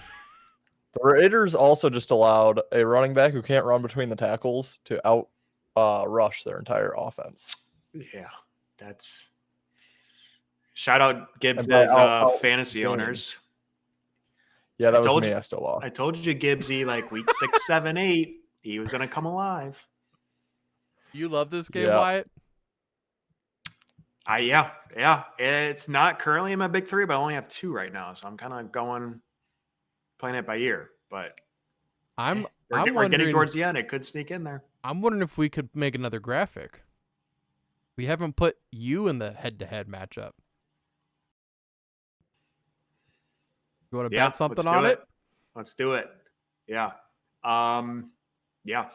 Raiders also just allowed a running back who can't run between the tackles to out rush their entire offense. Yeah, that's shout out Gibbs' fantasy owners. Yeah, that was me. I still lost. I told you, Gibbsy, like week 6, 7, 8, he was gonna come alive. You love this game, Yeah. Wyatt? Yeah. It's not currently in my big 3, but I only have 2 right now, so I'm kind of playing it by ear. But we're getting towards the end. It could sneak in there. I'm wondering if we could make another graphic. We haven't put you in the head-to-head matchup. You want to bet something on it? Let's do it. Yeah. Yeah.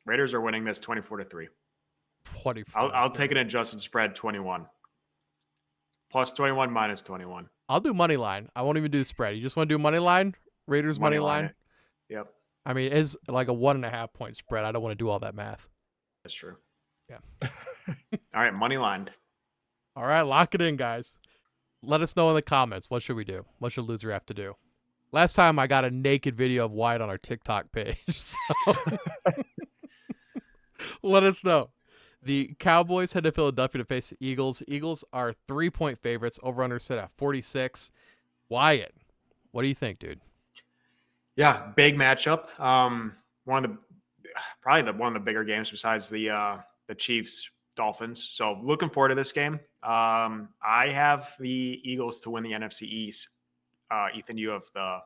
Raiders are winning this 24-3. 24. I'll take an adjusted spread 21. Plus 21 minus 21. I'll do money line. I won't even do spread. You just want to do money line? Raiders money line? It. Yep. I mean, it's like a 1.5 point spread. I don't want to do all that math. That's true. Yeah. All right, money lined. All right, lock it in, guys. Let us know in the comments. What should we do? What should loser have to do? Last time I got a naked video of Wyatt on our TikTok page. So let us know. The Cowboys head to Philadelphia to face the Eagles. Eagles are 3-point favorites. Over-under set at 46. Wyatt, what do you think, dude? Yeah, big matchup. One of the one of the bigger games besides the Chiefs Dolphins. So looking forward to this game. I have the Eagles to win the NFC East. Ethan, you have the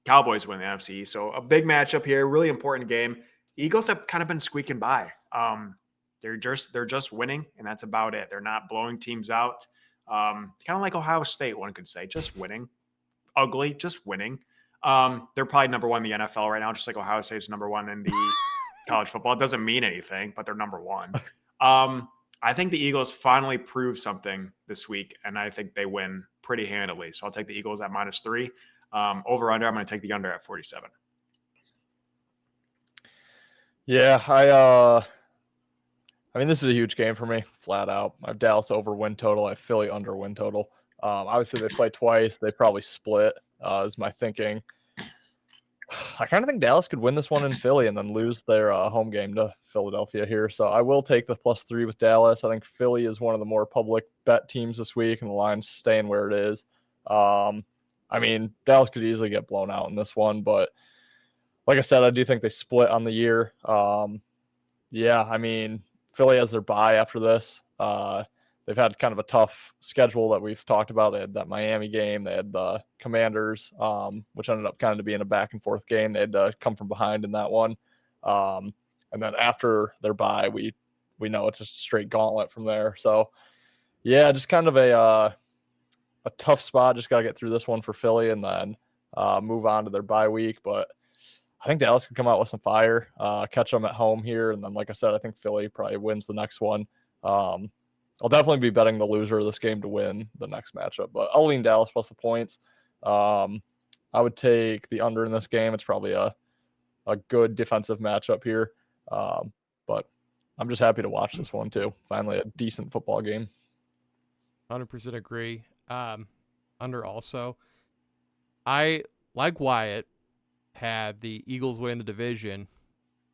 Cowboys win the NFC East. So a big matchup here, really important game. Eagles have kind of been squeaking by. They're just winning, and that's about it. They're not blowing teams out. Kind of like Ohio State, one could say, just winning. Ugly, just winning. They're probably number one in the NFL right now, just like Ohio State's number one in the college football. It doesn't mean anything, but they're number one. I think the Eagles finally proved something this week, and I think they win pretty handily. So I'll take the Eagles at -3. Over under, I'm going to take the under at 47. Yeah, I mean, this is a huge game for me, flat out. I have Dallas over win total. I have Philly under win total. Obviously, they play twice. They probably split, is my thinking. I kind of think Dallas could win this one in Philly and then lose their home game to Philadelphia here. So I will take the +3 with Dallas. I think Philly is one of the more public bet teams this week, and the line's staying where it is. I mean, Dallas could easily get blown out in this one, but like I said, I do think they split on the year. Yeah, I mean, Philly has their bye after this. They've had kind of a tough schedule that we've talked about. They had that Miami game. They had the Commanders, which ended up kind of being a back and forth game. They had to come from behind in that one. And then after their bye, we know it's a straight gauntlet from there. So, yeah, just kind of a tough spot. Just got to get through this one for Philly and then move on to their bye week. But I think Dallas could come out with some fire, catch them at home here. And then, like I said, I think Philly probably wins the next one. I'll definitely be betting the loser of this game to win the next matchup, but I'll lean Dallas plus the points. I would take the under in this game. It's probably a good defensive matchup here. But I'm just happy to watch this one too. Finally, a decent football game. 100% agree. Under also. I, like Wyatt, had the Eagles winning the division,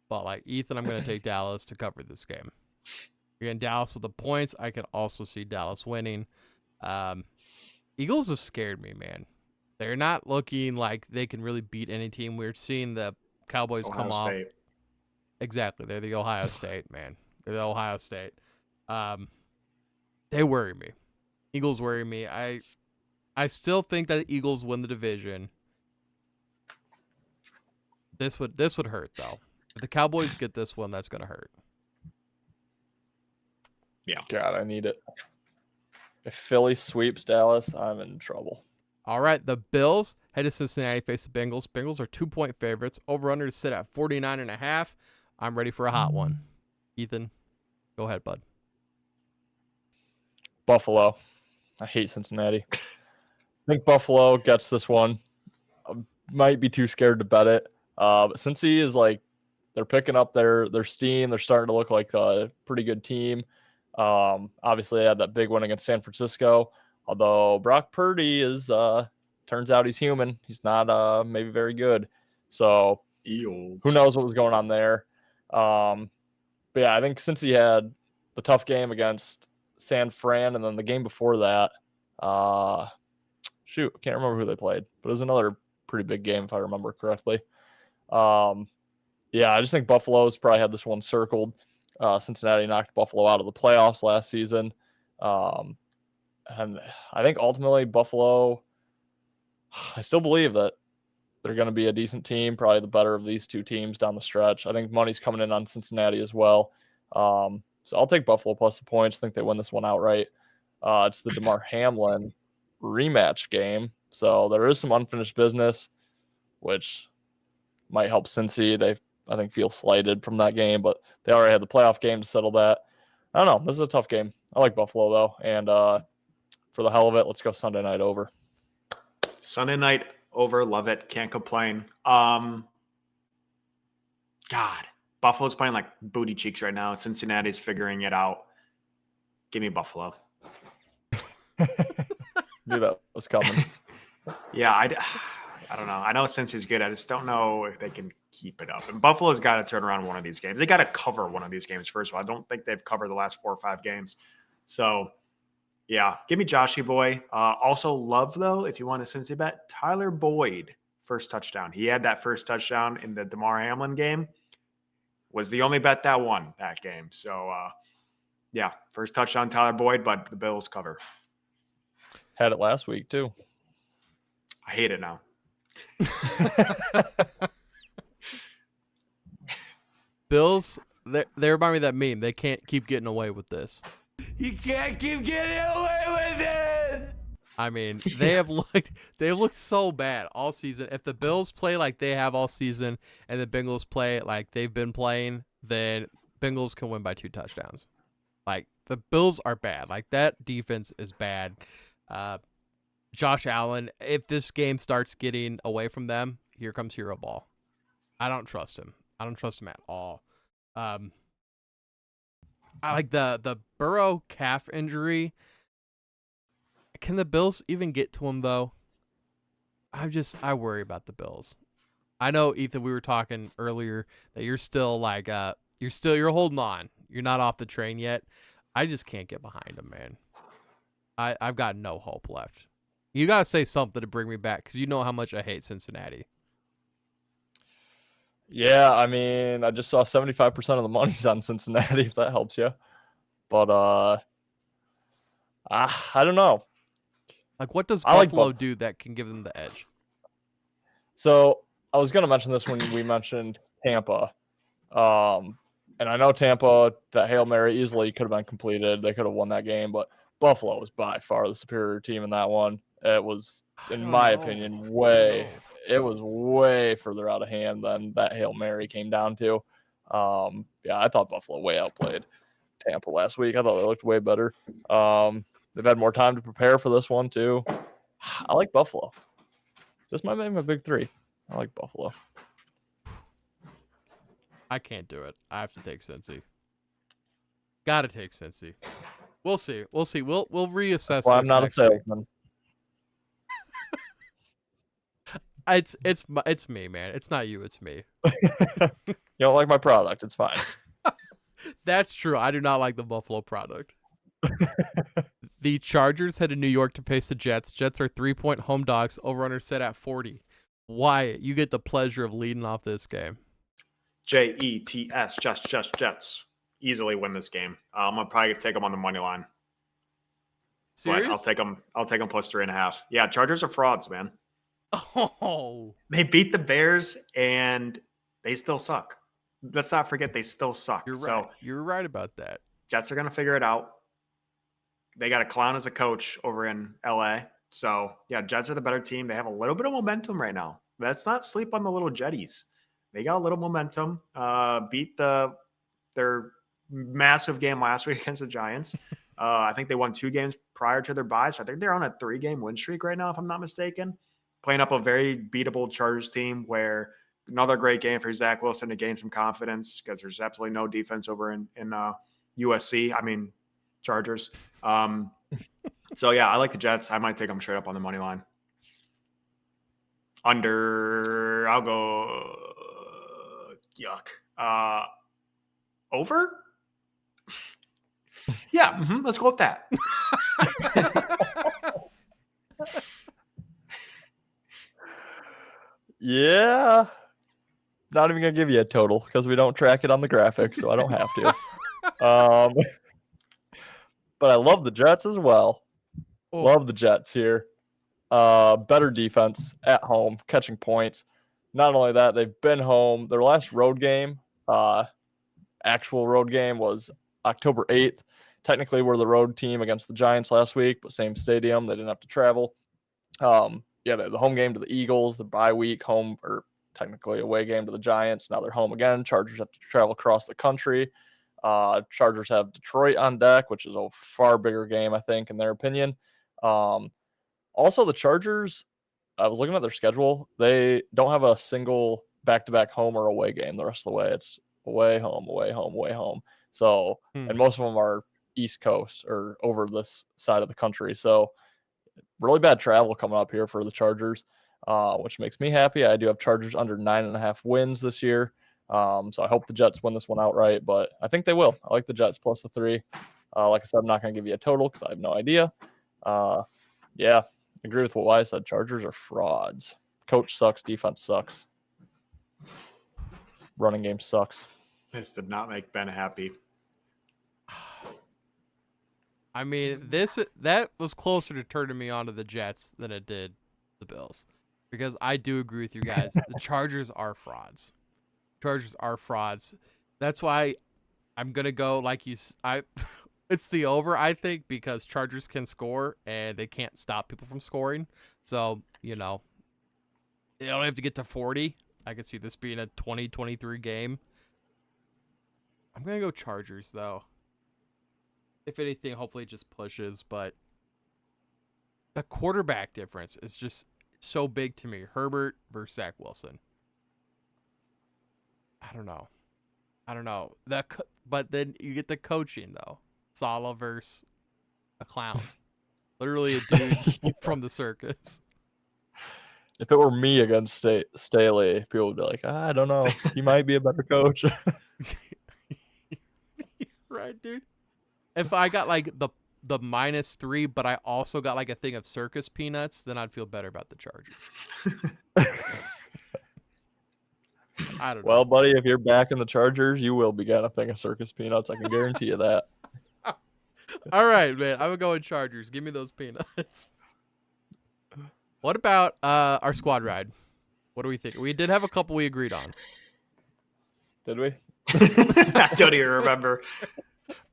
but like Ethan, I'm going to take Dallas to cover this game. Again, Dallas with the points. I can also see Dallas winning. Eagles have scared me, man. They're not looking like they can really beat any team. We're seeing the Cowboys Ohio come State. off. Exactly. They're the Ohio State, man. They're the Ohio State. They worry me. Eagles worry me. I still think that the Eagles win the division. This would hurt, though. If the Cowboys get this one, that's going to hurt. Yeah. God, I need it. If Philly sweeps Dallas, I'm in trouble. All right, the Bills head to Cincinnati, face the Bengals. Bengals are 2-point favorites. Over-under to sit at 49.5. I'm ready for a hot one. Ethan, go ahead, bud. Buffalo. I hate Cincinnati. I think Buffalo gets this one. I might be too scared to bet it. But Cincy is like, they're picking up their steam. They're starting to look like a pretty good team. Obviously, they had that big one against San Francisco. Although Brock Purdy is, turns out he's human. He's not maybe very good. So who knows what was going on there. But yeah, I think since he had the tough game against San Fran, and then the game before that, I can't remember who they played, but it was another pretty big game if I remember correctly. Yeah, I just think Buffalo's probably had this one circled. Cincinnati knocked Buffalo out of the playoffs last season. And I think ultimately Buffalo, I still believe that they're going to be a decent team, probably the better of these two teams down the stretch. I think money's coming in on Cincinnati as well. So I'll take Buffalo plus the points. I think they win this one outright. It's the DeMar Hamlin rematch game. So there is some unfinished business, which might help Cincy. They, I think, feel slighted from that game, but they already had the playoff game to settle that. I don't know. This is a tough game. I like Buffalo, though. And for the hell of it, let's go Sunday night over. Sunday night over. Love it. Can't complain. God, Buffalo's playing like booty cheeks right now. Cincinnati's figuring it out. Give me Buffalo. Knew that was coming. Yeah, I don't know. I know Cincy's good. I just don't know if they can keep it up. And Buffalo's got to turn around one of these games. They got to cover one of these games first of all. I don't think they've covered the last 4 or 5 games. So, yeah, give me Joshy boy. Also, love, though, if you want a Cincy bet, Tyler Boyd, first touchdown. He had that first touchdown in the DeMar Hamlin game. Was the only bet that won that game. So, yeah, first touchdown, Tyler Boyd, but the Bills cover. Had it last week, too. I hate it now. Bills, they remind me of that meme. They can't keep getting away with this. You can't keep getting away with it. I mean, they've looked so bad all season. If the Bills play like they have all season and the Bengals play like they've been playing, then Bengals can win by 2 touchdowns. Like, the Bills are bad. Like, that defense is bad. Josh Allen, if this game starts getting away from them, here comes Hero Ball. I don't trust him. I don't trust him at all. I like the Burrow calf injury. Can the Bills even get to him, though? I worry about the Bills. I know, Ethan, we were talking earlier that you're still like you're holding on. You're not off the train yet. I just can't get behind them, man. I've got no hope left. You got to say something to bring me back because you know how much I hate Cincinnati. Yeah, I mean, I just saw 75% of the money's on Cincinnati, if that helps you. But I don't know. Like, what does I like Buffalo do that can give them the edge? So I was going to mention this when we mentioned Tampa. And I know Tampa, that Hail Mary easily could have been completed. They could have won that game, but Buffalo was by far the superior team in that one. It was, in my opinion, it was way further out of hand than that Hail Mary came down to. Yeah, I thought Buffalo way outplayed Tampa last week. I thought they looked way better. They've had more time to prepare for this one, too. I like Buffalo. This might make my big 3. I like Buffalo. I can't do it. I have to take Cincy. Got to take Cincy. We'll see. We'll reassess. Well, this I'm not a next week. salesman. It's me, man. It's not you. It's me. You don't like my product. It's fine. That's true. I do not like the Buffalo product. The Chargers head to New York to face the Jets. Jets are 3-point home dogs. Over/under set at 40. Wyatt, you get the pleasure of leading off this game. Jets, Jets. Easily win this game. I'm gonna probably take them on the money line. Serious? But I'll take them plus 3.5. Yeah, Chargers are frauds, man. Oh, They beat the Bears and they still suck. Let's not forget they still suck. you're right. So You're right about that. Jets are gonna figure it out. They got a clown as a coach over in LA. So yeah, Jets are the better team. They have a little bit of momentum right now. Let's not sleep on the little Jetties. They got a little momentum. Beat their massive game last week against the Giants. I think they won 2 games prior to their bye. So I think they're on a 3-game win streak right now, if I'm not mistaken. Playing up a very beatable Chargers team where another great game for Zach Wilson to gain some confidence because there's absolutely no defense over in USC. I mean, Chargers. So, yeah, I like the Jets. I might take them straight up on the money line. Under, I'll go, yuck. Over? Yeah, let's go with that. Yeah. Not even going to give you a total because we don't track it on the graphic, so I don't have to. But I love the Jets as well. Oh. Love the Jets here. Better defense at home, catching points. Not only that, they've been home. Their last road game, actual road game, was October 8th. Technically, we're the road team against the Giants last week, but same stadium. They didn't have to travel. Yeah, the home game to the Eagles, the bye week, home, or technically away game to the Giants. Now they're home again. Chargers have to travel across the country. Chargers have Detroit on deck, which is a far bigger game, I think, in their opinion. Also, the Chargers, I was looking at their schedule. They don't have a single back-to-back home or away game the rest of the way. It's away, home, away, home, away, home. So, and most of them are East Coast or over this side of the country. So really bad travel coming up here for the Chargers, which makes me happy. I do have Chargers under 9.5 wins this year. So I hope the Jets win this one outright, but I think they will. I like the Jets plus the 3. Like I said, I'm not going to give you a total because I have no idea. Yeah, agree with what Wyatt said. Chargers are frauds. Coach sucks. Defense sucks. Running game sucks. This did not make Ben happy. I mean, that was closer to turning me on to the Jets than it did the Bills, because I do agree with you guys. The Chargers are frauds. Chargers are frauds. That's why I'm gonna go like you. It's the over, I think, because Chargers can score and they can't stop people from scoring. So they don't have to get to 40. I could see this being a 20-23 game. I'm gonna go Chargers though. If anything, hopefully it just pushes, but the quarterback difference is just so big to me. Herbert versus Zach Wilson. I don't know. But then you get the coaching, though. Saleh versus a clown. Literally a dude from the circus. If it were me against Staley, people would be like, I don't know. He might be a better coach. Right, dude? If I got like the -3, but I also got like a thing of circus peanuts, then I'd feel better about the Chargers. I don't know. Well, buddy, if you're back in the Chargers, you will be getting a thing of circus peanuts. I can guarantee you that. All right, man. I'm going Chargers. Give me those peanuts. What about our squad ride? What do we think? We did have a couple we agreed on. Did we? I don't even remember.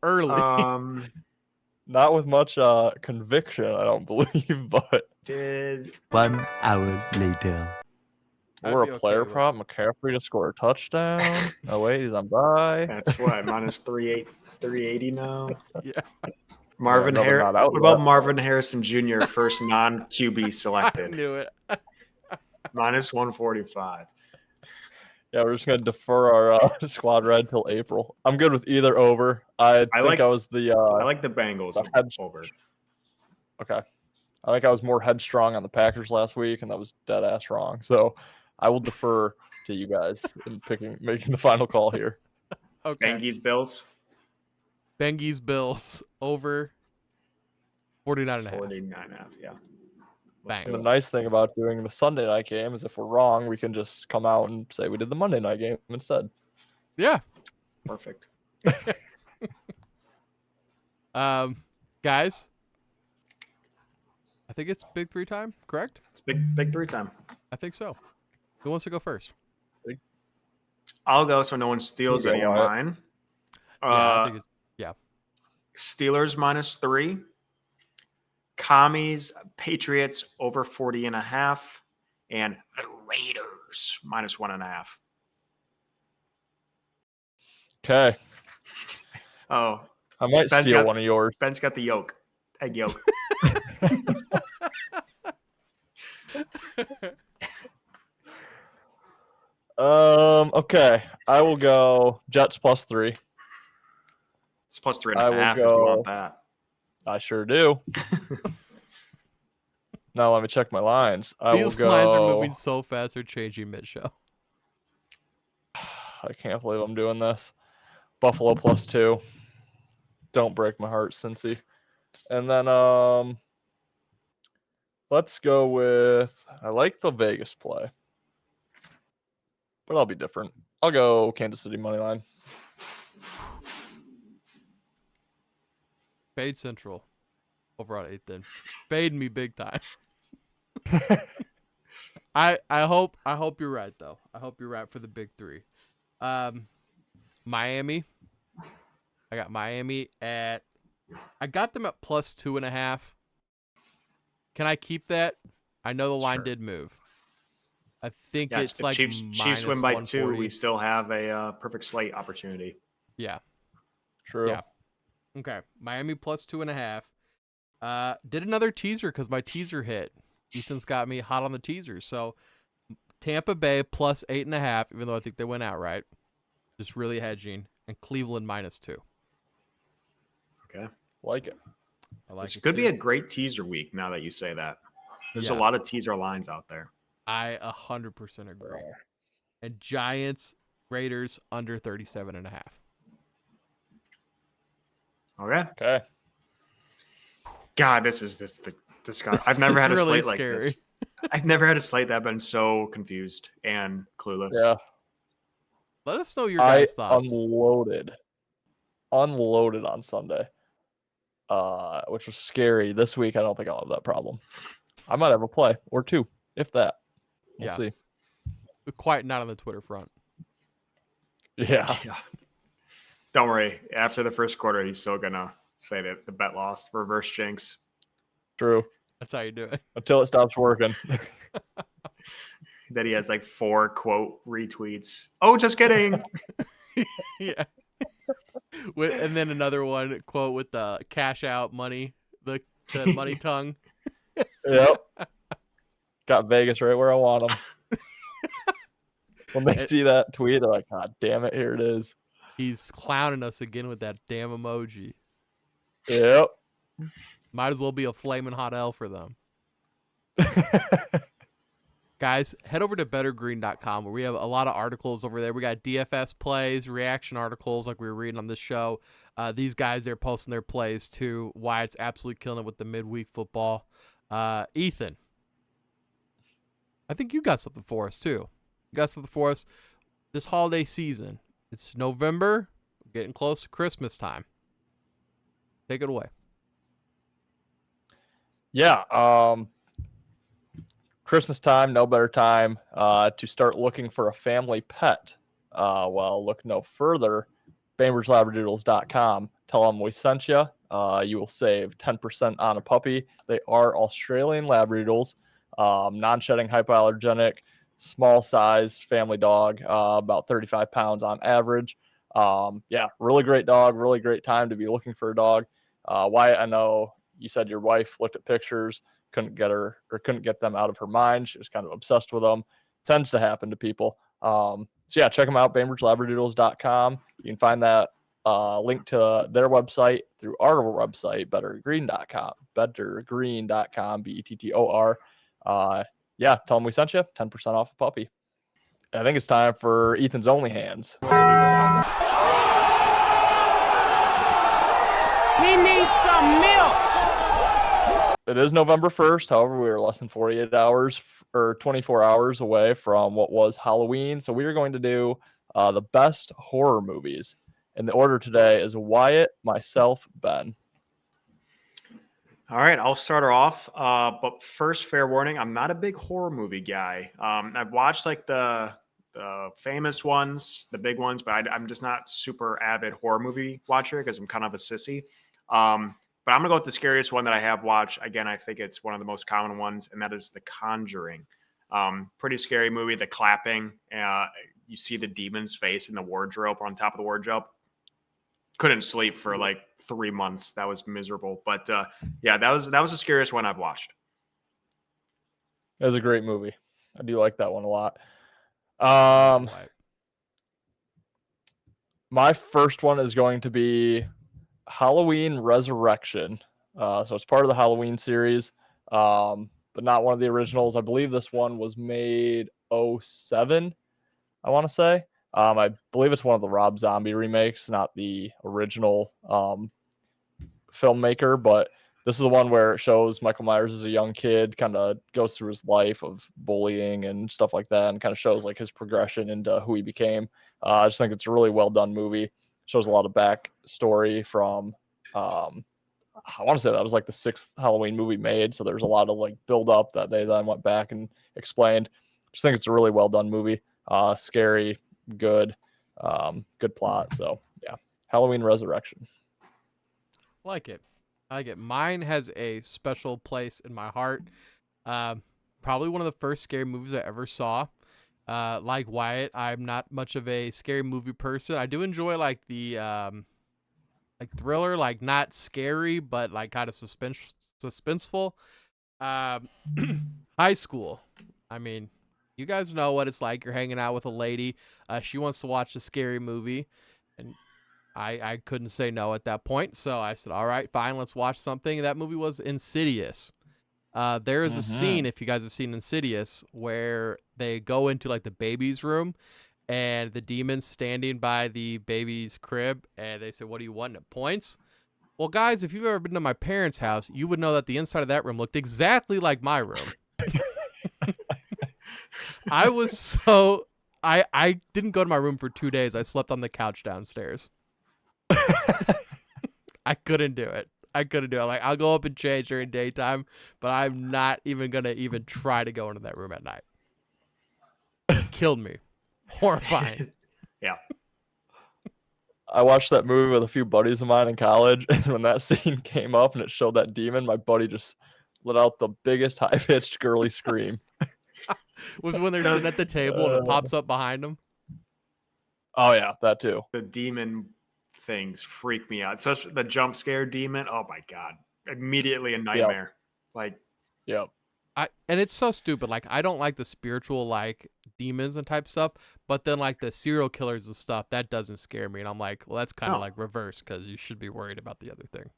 Early. Not with much conviction, I don't believe, but Did 1 hour later. I'd we're be a player okay with prop. McCaffrey to score a touchdown. Oh wait, he's on bye. that's what -380 now. Yeah. Marvin another Harris. not out What about yet. Marvin Harrison Jr. first non-QB I selected? knew it. -145. Yeah, we're just gonna defer our squad ride till April. I'm good with either over. I like- was the I like the Bengals over. okay. I think I was more headstrong on the Packers last week, and that was dead ass wrong. So I will defer to you guys in making the final call here. Okay. Bengies Bills Bengies Bills over 49.5. 49.5. Yeah. Bang. And the nice thing about doing the Sunday night game is if we're wrong, we can just come out and say we did the Monday night game instead. Yeah. Perfect. Guys, I think it's Big 3 time, correct? It's big 3 time. I think so. Who wants to go first? I'll go so no one steals You go, any of Wyatt. mine. I think it's Steelers -3. Commies, Patriots over 40.5, and the Raiders -1.5. Okay. Oh, I might Ben's steal got- one of yours. Ben's got the yolk, egg yolk. Okay. I will go Jets +3. It's +3.5 I will if you go- want that. I sure do. Now let me check my lines. I will These lines are go. moving so fast they're changing mid-show. I can't believe I'm doing this. Buffalo +2. Don't break my heart, Cincy. And then let's go with, I like the Vegas play, but I'll be different. I'll go Kansas City money line. Fade Central over on 8th then. Fade me big time. I hope you're right though. I hope you're right for the Big 3. Miami. I got Miami at, I got them at +2.5. Can I keep that? I know the line Sure. did move. I think Yeah, it's if like Chiefs win by 2, -140. we still have a perfect slate opportunity. Yeah. True. Yeah. Okay. Miami +2.5. Did another teaser because my teaser hit. Ethan's got me hot on the teasers. So Tampa Bay +8.5, even though I think they went outright. Just really hedging. And Cleveland -2. Okay. Like it. I like This it could be too. a great teaser week now that you say that. There's a Yeah. lot of teaser lines out there. I 100% agree. And Giants, Raiders under 37.5. Okay. Okay. God, this guy. I've never had a really slate like scary. this. I've never had a slate that I've been so confused and clueless. Yeah. Let us know your guys' thoughts. unloaded on Sunday, which was scary. This week, I don't think I'll have that problem. I might have a play or two, if that. We'll Yeah. see. Quite not on the Twitter front. Yeah. Yeah. Don't worry. After the first quarter, he's still gonna say that the bet lost, reverse jinx. True. That's how you do it. Until it stops working. That he has like 4 quote retweets. Oh, just kidding. Yeah. And then another one quote with the cash out money, the money tongue. Yep. Got Vegas right where I want them. When they see that tweet, they're like, God damn it, here it is. He's clowning us again with that damn emoji. Yep. Might as well be a flaming hot L for them. Guys, head over to bettergreen.com where we have a lot of articles over there. We got DFS plays, reaction articles like we were reading on this show. These guys, they're posting their plays too. Wyatt's absolutely killing it with the midweek football. Ethan, I think you got something for us too. You got something for us this holiday season. It's November, getting close to Christmas time. Take it away. Yeah. Christmas time, no better time to start looking for a family pet. Well, look no further. BainbridgeLabradoodles.com. Tell them we sent you. You will save 10% on a puppy. They are Australian Labradoodles, non-shedding, hypoallergenic, small size family dog, about 35 pounds on average. Yeah, really great dog, really great time to be looking for a dog. Wyatt, I know you said your wife looked at pictures, couldn't get them out of her mind. She was kind of obsessed with them. Tends to happen to people. So yeah, check them out, BainbridgeLabradoodles.com. You can find that link to their website through our website, bettergreen.com, bettergreen.com, BETTOR. Yeah, tell them we sent you, 10% off a puppy. I think it's time for Ethan's Only Hands. He needs some milk. It is November 1st. However, we are less than 48 hours or 24 hours away from what was Halloween. So we are going to do the best horror movies. And the order today is Wyatt, myself, Ben. All right, I'll start her off. But first, fair warning, I'm not a big horror movie guy. I've watched like the famous ones, the big ones, but I'm just not super avid horror movie watcher because I'm kind of a sissy. But I'm going to go with the scariest one that I have watched. Again, I think it's one of the most common ones, and that is The Conjuring. Pretty scary movie. The clapping, you see the demon's face in the wardrobe or on top of the wardrobe. Couldn't sleep for like 3 months. That was miserable. But yeah, that was the scariest one I've watched. It was a great movie. I do like that one a lot. My first one is going to be Halloween Resurrection. So it's part of the Halloween series, but not one of the originals. I believe this one was made 2007, I want to say. I believe it's one of the Rob Zombie remakes, not the original filmmaker, but this is the one where it shows Michael Myers as a young kid, kind of goes through his life of bullying and stuff like that, and kind of shows like his progression into who he became. I just think it's a really well done movie. Shows a lot of backstory from, I want to say that was like the 6th Halloween movie made. So there's a lot of like build up that they then went back and explained. Just think it's a really well done movie. Scary, good, good plot. So yeah, Halloween Resurrection. Like it. Mine has a special place in my heart. Probably one of the first scary movies I ever saw. Like Wyatt, I'm not much of a scary movie person. I do enjoy like the like thriller, like not scary, but like kind of suspenseful. High School. I mean, you guys know what it's like. You're hanging out with a lady. She wants to watch a scary movie, and I couldn't say no at that point, so I said, all right, fine, let's watch something. That movie was Insidious. There is a scene, if you guys have seen Insidious, where they go into like the baby's room and the demon's standing by the baby's crib and they say, what do you want? And it points. Well, guys, if you've ever been to my parents' house, you would know that the inside of that room looked exactly like my room. I was so... I didn't go to my room for 2 days. I slept on the couch downstairs. I couldn't do it. Like, I'll go up and change during daytime, but I'm not even going to even try to go into that room at night. It killed me. Horrifying. Yeah. I watched that movie with a few buddies of mine in college, and when that scene came up and it showed that demon, my buddy just let out the biggest high-pitched girly scream. Was when they're sitting at the table and it pops up behind them. Oh yeah, that too. The demon things freak me out. Such the jump scare demon. Oh my god! Immediately a nightmare. Like, Yep. And it's so stupid. Like, I don't like the spiritual like demons and type stuff, but then like the serial killers and stuff that doesn't scare me. And I'm like, well, that's kind of No. like reverse because you should be worried about the other thing.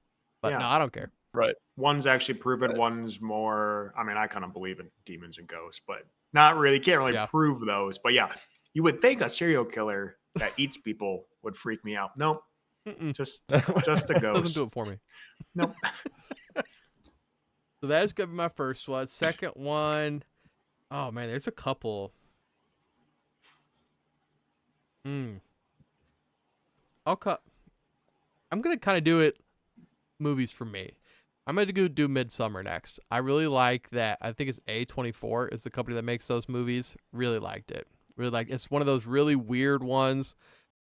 But Yeah. no, I don't care. Right. one's actually proven, Right. one's more. I mean, I kind of believe in demons and ghosts, but not really. Can't really Yeah. prove those. But yeah, you would think a serial killer that eats people would freak me out. Nope, Mm-mm. just a Doesn't ghost. do it for me. Nope. So that's gonna be my first one. Second one, oh man, there's a couple. I'll cut. I'm gonna kind of do it. Movies for me. I'm gonna go do Midsummer next. I really like that. I think it's A24 is the company that makes those movies. Really liked it. Really like. It's one of those really weird ones.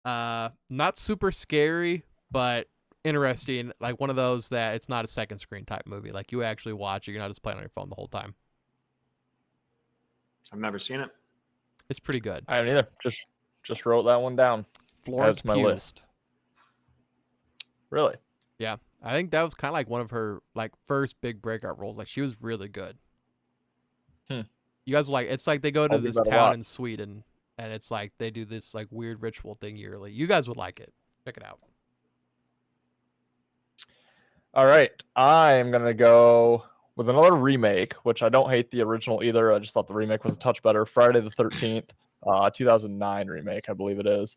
Not super scary, but interesting. Like one of those that it's not a second screen type movie. Like you actually watch it. You're not just playing on your phone the whole time. I've never seen it. It's pretty good. I haven't either. Just wrote that one down. Florence That's my Pugh. list. Really? Yeah, I think that was kind of like one of her like first big breakout roles. Like she was really good. Hmm. You guys will like. It's like they go to I'll give this that a town watch. in Sweden, and it's like they do this like weird ritual thing yearly. You guys would like it. Check it out. All right. I am going to go with another remake, which I don't hate the original either. I just thought the remake was a touch better. Friday the 13th, 2009 remake, I believe it is.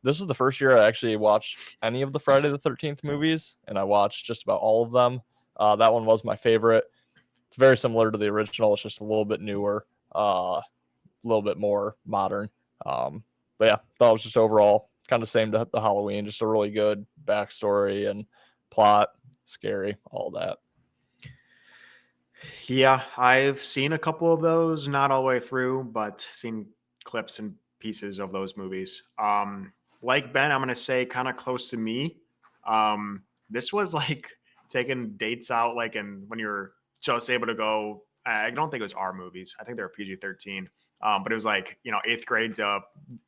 This was the first year I actually watched any of the Friday the 13th movies, and I watched just about all of them. That one was my favorite. It's very similar to the original. It's just a little bit newer, a little bit more modern. But yeah, thought it was just overall kind of same to the Halloween, just a really good backstory and plot, scary, all that. Yeah, I've seen a couple of those, not all the way through, but seen clips and pieces of those movies. Like Ben, I'm gonna say kind of close to me. This was like taking dates out, like when you're just able to go. I don't think it was our movies. I think they were PG-13. But it was like 8th grade to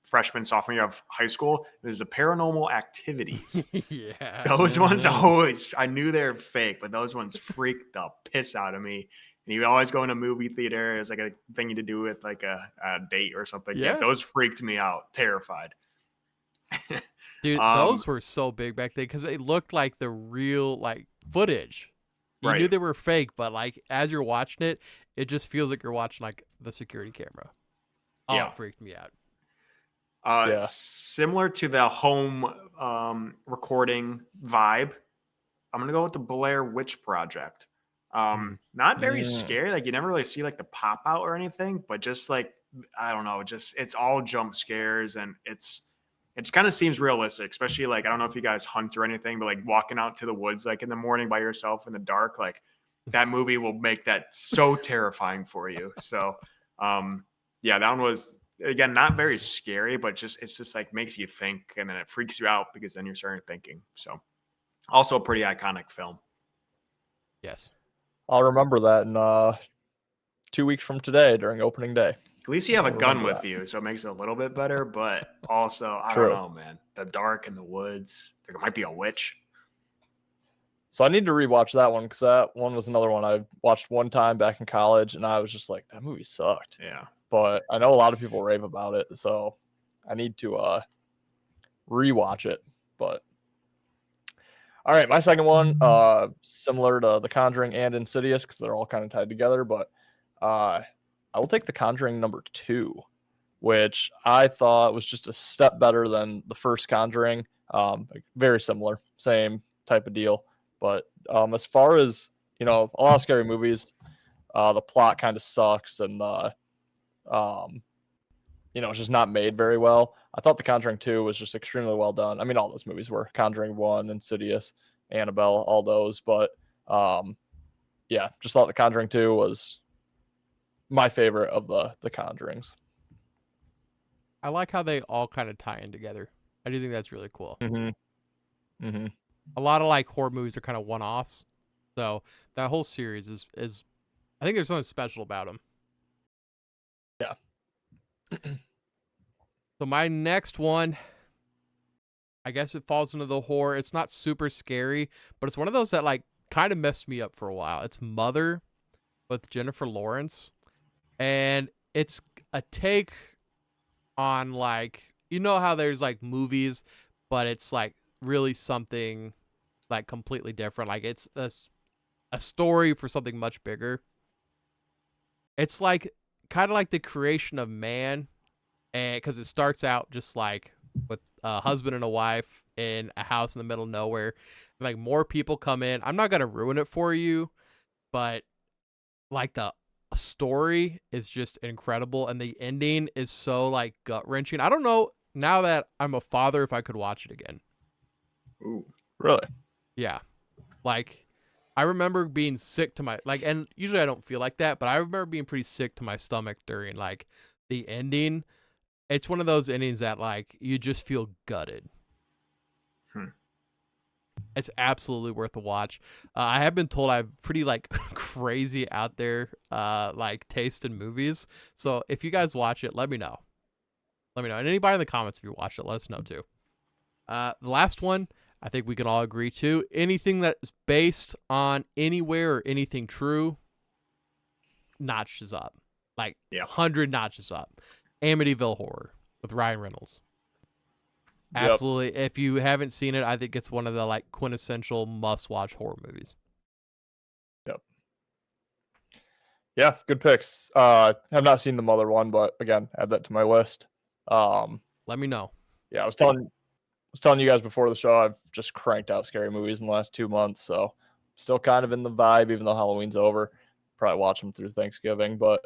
freshman, sophomore year of high school. It was the Paranormal Activities. Yeah. Those ones always, I knew they're fake, but those ones freaked the piss out of me. And you would always go in a movie theater. It was like a thing you to do with like a date or something. Yeah, Yeah. those freaked me out. Terrified. Dude, those were so big back then because they looked like the real like footage. You knew Right. they were fake, but like as you're watching it, it just feels like you're watching like the security camera. Oh, Yeah. it freaked me out. Yeah. Similar to the home recording vibe, I'm gonna go with the Blair Witch Project. Not very scary. Like you never really see like the pop out or anything, but just like I don't know, just it's all jump scares and it kind of seems realistic, especially like I don't know if you guys hunt or anything, but like walking out to the woods like in the morning by yourself in the dark, like that movie will make that so terrifying for you. So yeah, that one was again not very scary, but it's just like makes you think and then it freaks you out because then you're starting thinking. So also a pretty iconic film. Yes. I'll remember that in 2 weeks from today during opening day. At least you have a I'll gun remember with that. you, so it makes it a little bit better. But also, I True. don't know, man. The dark in the woods. There might be a witch. So I need to rewatch that one because that one was another one I watched one time back in college, and I was just like, that movie sucked. Yeah. But I know a lot of people rave about it, so I need to rewatch it But all right, my second one, similar to The Conjuring and Insidious because they're all kind of tied together, but I will take The Conjuring number 2, which I thought was just a step better than the first Conjuring. Very similar, same type of deal. But as far as, a lot of scary movies, the plot kind of sucks and it's just not made very well. I thought The Conjuring 2 was just extremely well done. I mean, all those movies were Conjuring 1, Insidious, Annabelle, all those. But just thought The Conjuring 2 was my favorite of the Conjurings. I like how they all kind of tie in together. I do think that's really cool. Mm-hmm. Mm-hmm. A lot of like horror movies are kind of one-offs. So that whole series is I think there's something special about them. Yeah. So my next one, I guess it falls into the horror. It's not super scary, but it's one of those that like kind of messed me up for a while. It's Mother with Jennifer Lawrence. And it's a take on like, how there's like movies, but it's like really something like completely different. Like it's a story for something much bigger. It's like kind of like the creation of man, and because it starts out just like with a husband and a wife in a house in the middle of nowhere. Like more people come in. I'm not gonna ruin it for you, but like the story is just incredible, and the ending is so like gut wrenching. I don't know now that I'm a father if I could watch it again. Ooh. Really? Yeah, like I remember being sick to my and usually I don't feel like that, but I remember being pretty sick to my stomach during like the ending. It's one of those endings that like you just feel gutted. It's absolutely worth a watch. I have been told I have pretty like crazy out there like taste in movies. So if you guys watch it, let me know. And anybody in the comments if you watch it, let us know too. The last one, I think we can all agree to. Anything that is based on anywhere or anything true, notches up. Like 100 notches up. Amityville Horror with Ryan Reynolds. Yep. Absolutely. If you haven't seen it, I think it's one of the like quintessential must-watch horror movies. Yep. Yeah, good picks. Have not seen the Mother one, but again, add that to my list. Let me know. Yeah, I was telling you guys before the show, I've just cranked out scary movies in the last 2 months, so still kind of in the vibe, even though Halloween's over. Probably watch them through Thanksgiving, but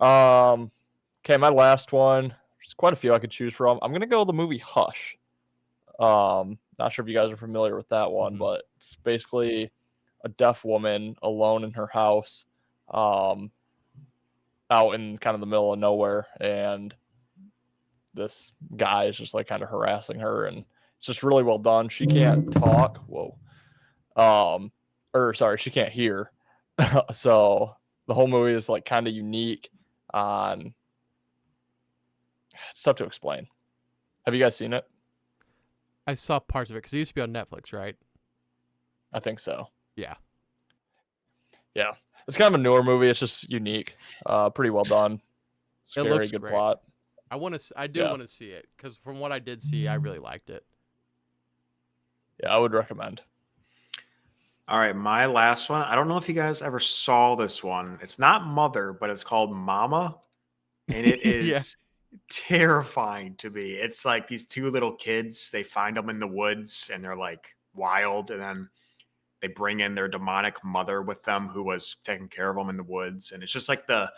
okay, my last one. There's quite a few I could choose from. I'm gonna go with the movie Hush. Not sure if you guys are familiar with that one, but it's basically a deaf woman alone in her house, out in kind of the middle of nowhere, and this guy is just like kind of harassing her, and it's just really well done. She can't talk. She can't hear. So the whole movie is like kind of unique on. It's tough to explain. Have you guys seen it? I saw parts of it because it used to be on Netflix, right? I think so. Yeah. Yeah. It's kind of a newer movie. It's just unique. Pretty well done. Scary, looks good great. plot. I do want to see it because from what I did see, I really liked it. Yeah, I would recommend. All right, my last one. I don't know if you guys ever saw this one. It's not Mother, but it's called Mama. And it is terrifying to me. It's like these two little kids, they find them in the woods and they're like wild, and then they bring in their demonic mother with them who was taking care of them in the woods. And it's just like the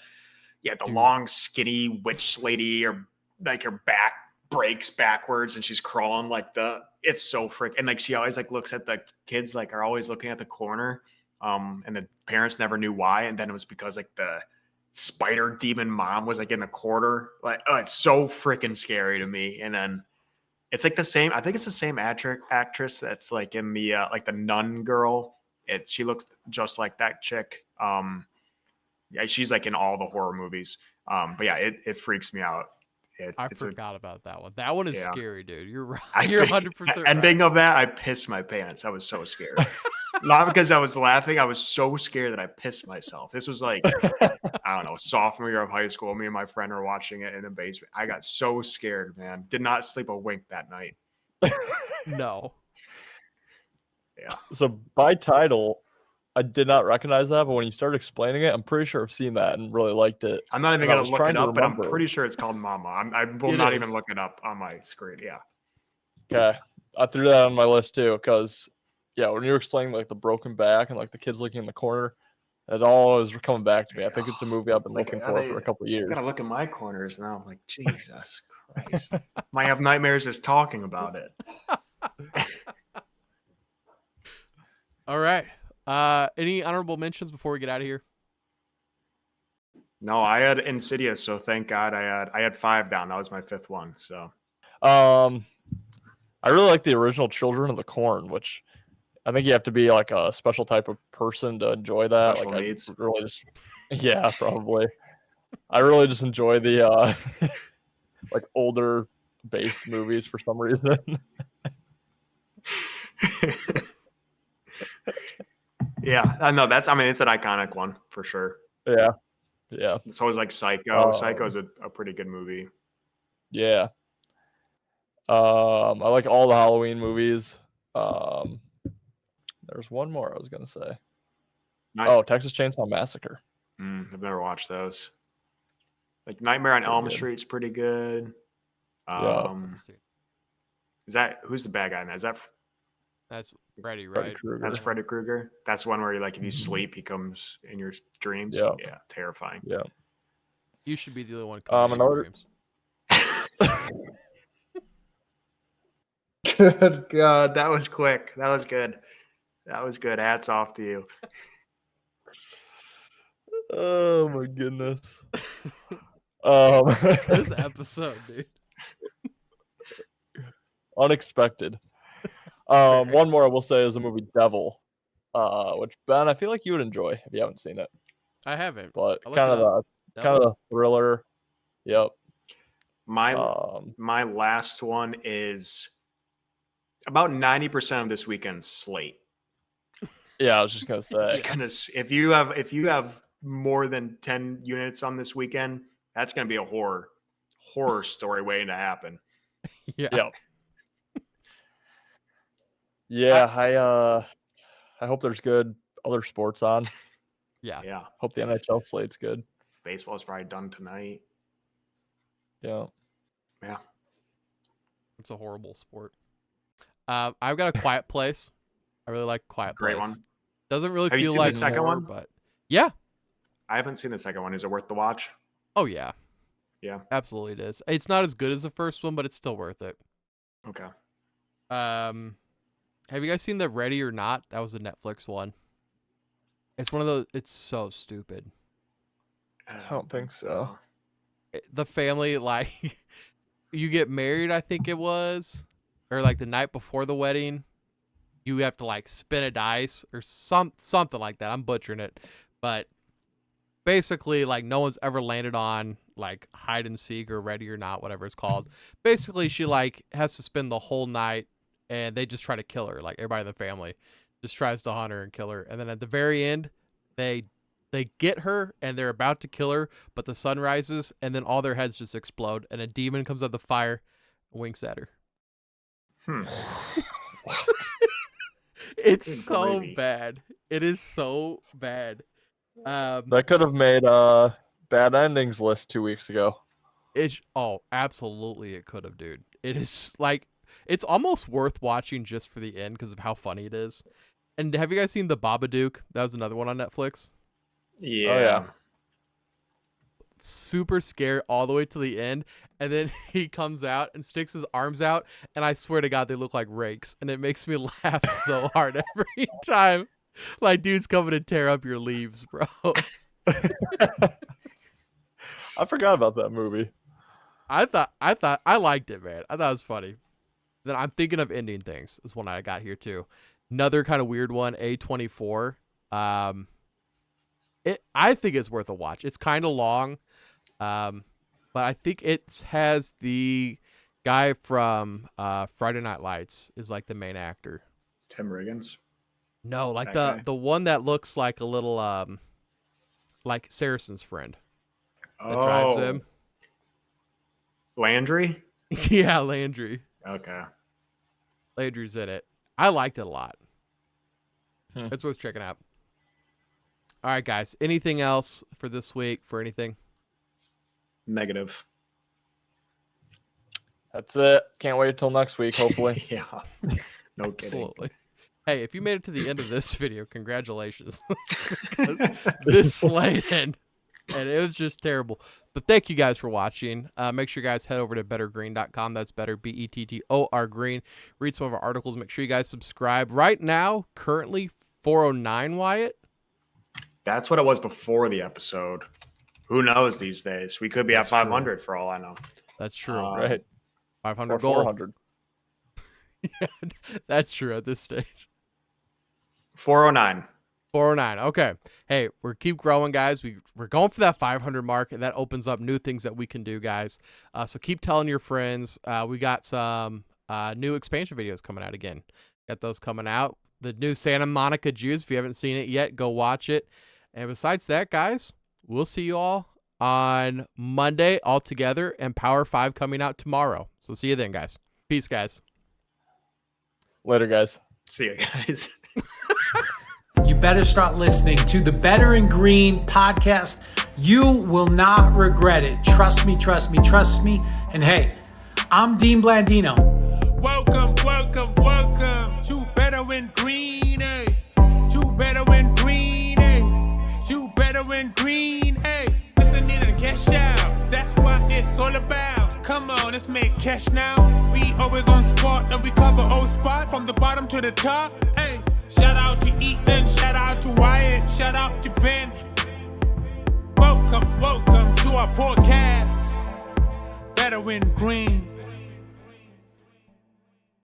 long skinny witch lady, or like her back breaks backwards and she's crawling like it's so and like she always like looks at the kids, like are always looking at the corner, and the parents never knew why, and then it was because like the spider demon mom was like in the corner. Like, oh, it's so freaking scary to me. And then it's like the same, I think it's the same actress that's like in the like the nun girl. She looks just like that chick. Yeah, she's like in all the horror movies. But yeah, it freaks me out. I forgot about that one. That one is scary, dude. You're right. You're 100% right. Ending of that, I pissed my pants. I was so scared. Not because I was laughing. I was so scared that I pissed myself. This was like, I don't know, sophomore year of high school. Me and my friend were watching it in the basement. I got so scared, man. Did not sleep a wink that night. No. So by title, I did not recognize that, but when you started explaining it, I'm pretty sure I've seen that and really liked it. I'm not even And I going was to look trying it to up, but I'm remember. pretty sure it's called Mama. I will It not is. even look it up on my screen. Yeah. Okay, I threw that on my list too because, yeah, when you were explaining like the broken back and like the kids looking in the corner, it all is coming back to me. I think it's a movie I've been looking for a couple of I years. got to look at my corners now. I'm like, Jesus Christ. Might have nightmares just talking about it. All right. Any honorable mentions before we get out of here? No, I had Insidious, so thank God I had 5 down. That was my 5th one. So I really like the original Children of the Corn, which I think you have to be like a special type of person to enjoy that. Special like needs. I really just, yeah, probably. I really just enjoy the like older based movies for some reason. Yeah, I know it's an iconic one for sure. Yeah. It's always like Psycho. Um, Psycho's a pretty good movie. Yeah. I like all the Halloween movies. There's one more I was gonna say. Oh, Texas Chainsaw Massacre. I've never watched those. Like Nightmare on Elm good. Street's pretty good. Yeah. Is that who's the bad guy in that? Is that That's Freddy, Freddy right? Krueger. that's Freddy Krueger? That's one where if you Mhm. sleep, he comes in your dreams. Yeah. Yeah, terrifying. Yeah. You should be the only one coming in your Another- dreams. Good God, that was quick. That was good. That was good. Hats off to you. Oh my goodness. This episode, dude. Unexpected. One more I will say is the movie Devil, which Ben, I feel like you would enjoy if you haven't seen it. I haven't. But I'll look kind it of a thriller. Yep. My last one is about 90% of this weekend's slate. Yeah, I was just gonna It's say. gonna if you have more than 10 units on this weekend, that's gonna be a horror story waiting to happen. Yeah. Yep. Yeah, I hope there's good other sports on. Yeah. Yeah. Hope the NHL slate's good. Baseball's probably done tonight. Yeah. Yeah. It's a horrible sport. I've got a Quiet Place. I really like Quiet Place. Great one. Doesn't really Have you feel seen the like second horror, one? but yeah. I haven't seen the second one. Is it worth the watch? Oh yeah. Yeah. Absolutely it is. It's not as good as the first one, but it's still worth it. Okay. Have you guys seen the Ready or Not? That was a Netflix one. It's one of those. It's so stupid. I don't think so. The family, like, you get married, I think it was, or like the night before the wedding, you have to like spin a dice or something like that. I'm butchering it, but basically, like, no one's ever landed on like hide and seek or Ready or Not, whatever it's called. Basically, she like has to spend the whole night, and they just try to kill her. Like, everybody in the family just tries to hunt her and kill her, and then at the very end, they get her and they're about to kill her, but the sun rises and then all their heads just explode, and a demon comes out of the fire and winks at her. It's Good so gravy. bad. It is so bad. That could have made bad endings list 2 weeks ago. Absolutely it could have, dude. It is like, it's almost worth watching just for the end because of how funny it is. And have you guys seen The Babadook? That was another one on Netflix. Yeah. Oh, yeah. Super scared all the way to the end, and then he comes out and sticks his arms out, and I swear to God, they look like rakes, and it makes me laugh so hard every time. Like, dude's coming to tear up your leaves, bro. I forgot about that movie. I liked it, man. I thought it was funny. Then I'm thinking of ending things is one I got here too. Another kind of weird one, A24. I think it's worth a watch. It's kind of long, but I think it has the guy from Friday Night Lights is like the main actor. Tim Riggins. No, like That guy? the one that looks like a little like Saracen's friend that drives him. Landry? Yeah, Landry. Okay. Landry's in it. I liked it a lot. It's worth checking out. All right, guys. Anything else for this week? For anything? Negative. That's it. Can't wait till next week, hopefully. Yeah. No kidding. Absolutely. Hey, if you made it to the end of this video, congratulations. This slayed in, and it was just terrible. But thank you guys for watching. Make sure you guys head over to bettergreen.com. That's better, BETTOR green. Read some of our articles. Make sure you guys subscribe. Right now, currently 409, Wyatt. That's what it was before the episode. Who knows these days? We could be That's at 500 for all I know. That's true. Right. 500 Or goal. 400. Yeah, that's true at this stage. 409. 409. Okay. Hey, we're keep growing, guys. We're going for that 500 mark, and that opens up new things that we can do, guys. So keep telling your friends. We got some new expansion videos coming out again. Got those coming out. The new Santa Monica Jews. If you haven't seen it yet, go watch it. And besides that, guys, we'll see you all on Monday all together, and Power 5 coming out tomorrow. So see you then, guys. Peace, guys. Later, guys. See you guys. You better start listening to the Better in Green podcast. You will not regret it. Trust me, trust me, trust me. And hey, I'm Dean Blandino. Welcome, welcome, welcome to Better in Green, eh? To Better in Green, eh? To Better in Green, eh? Listen in and cash out. That's what it's all about. Come on, let's make cash now. We always on spot and we cover all spot from the bottom to the top, hey. Shout out to Ethan, shout out to Wyatt, shout out to Ben. Welcome, welcome to our podcast. Better in Green.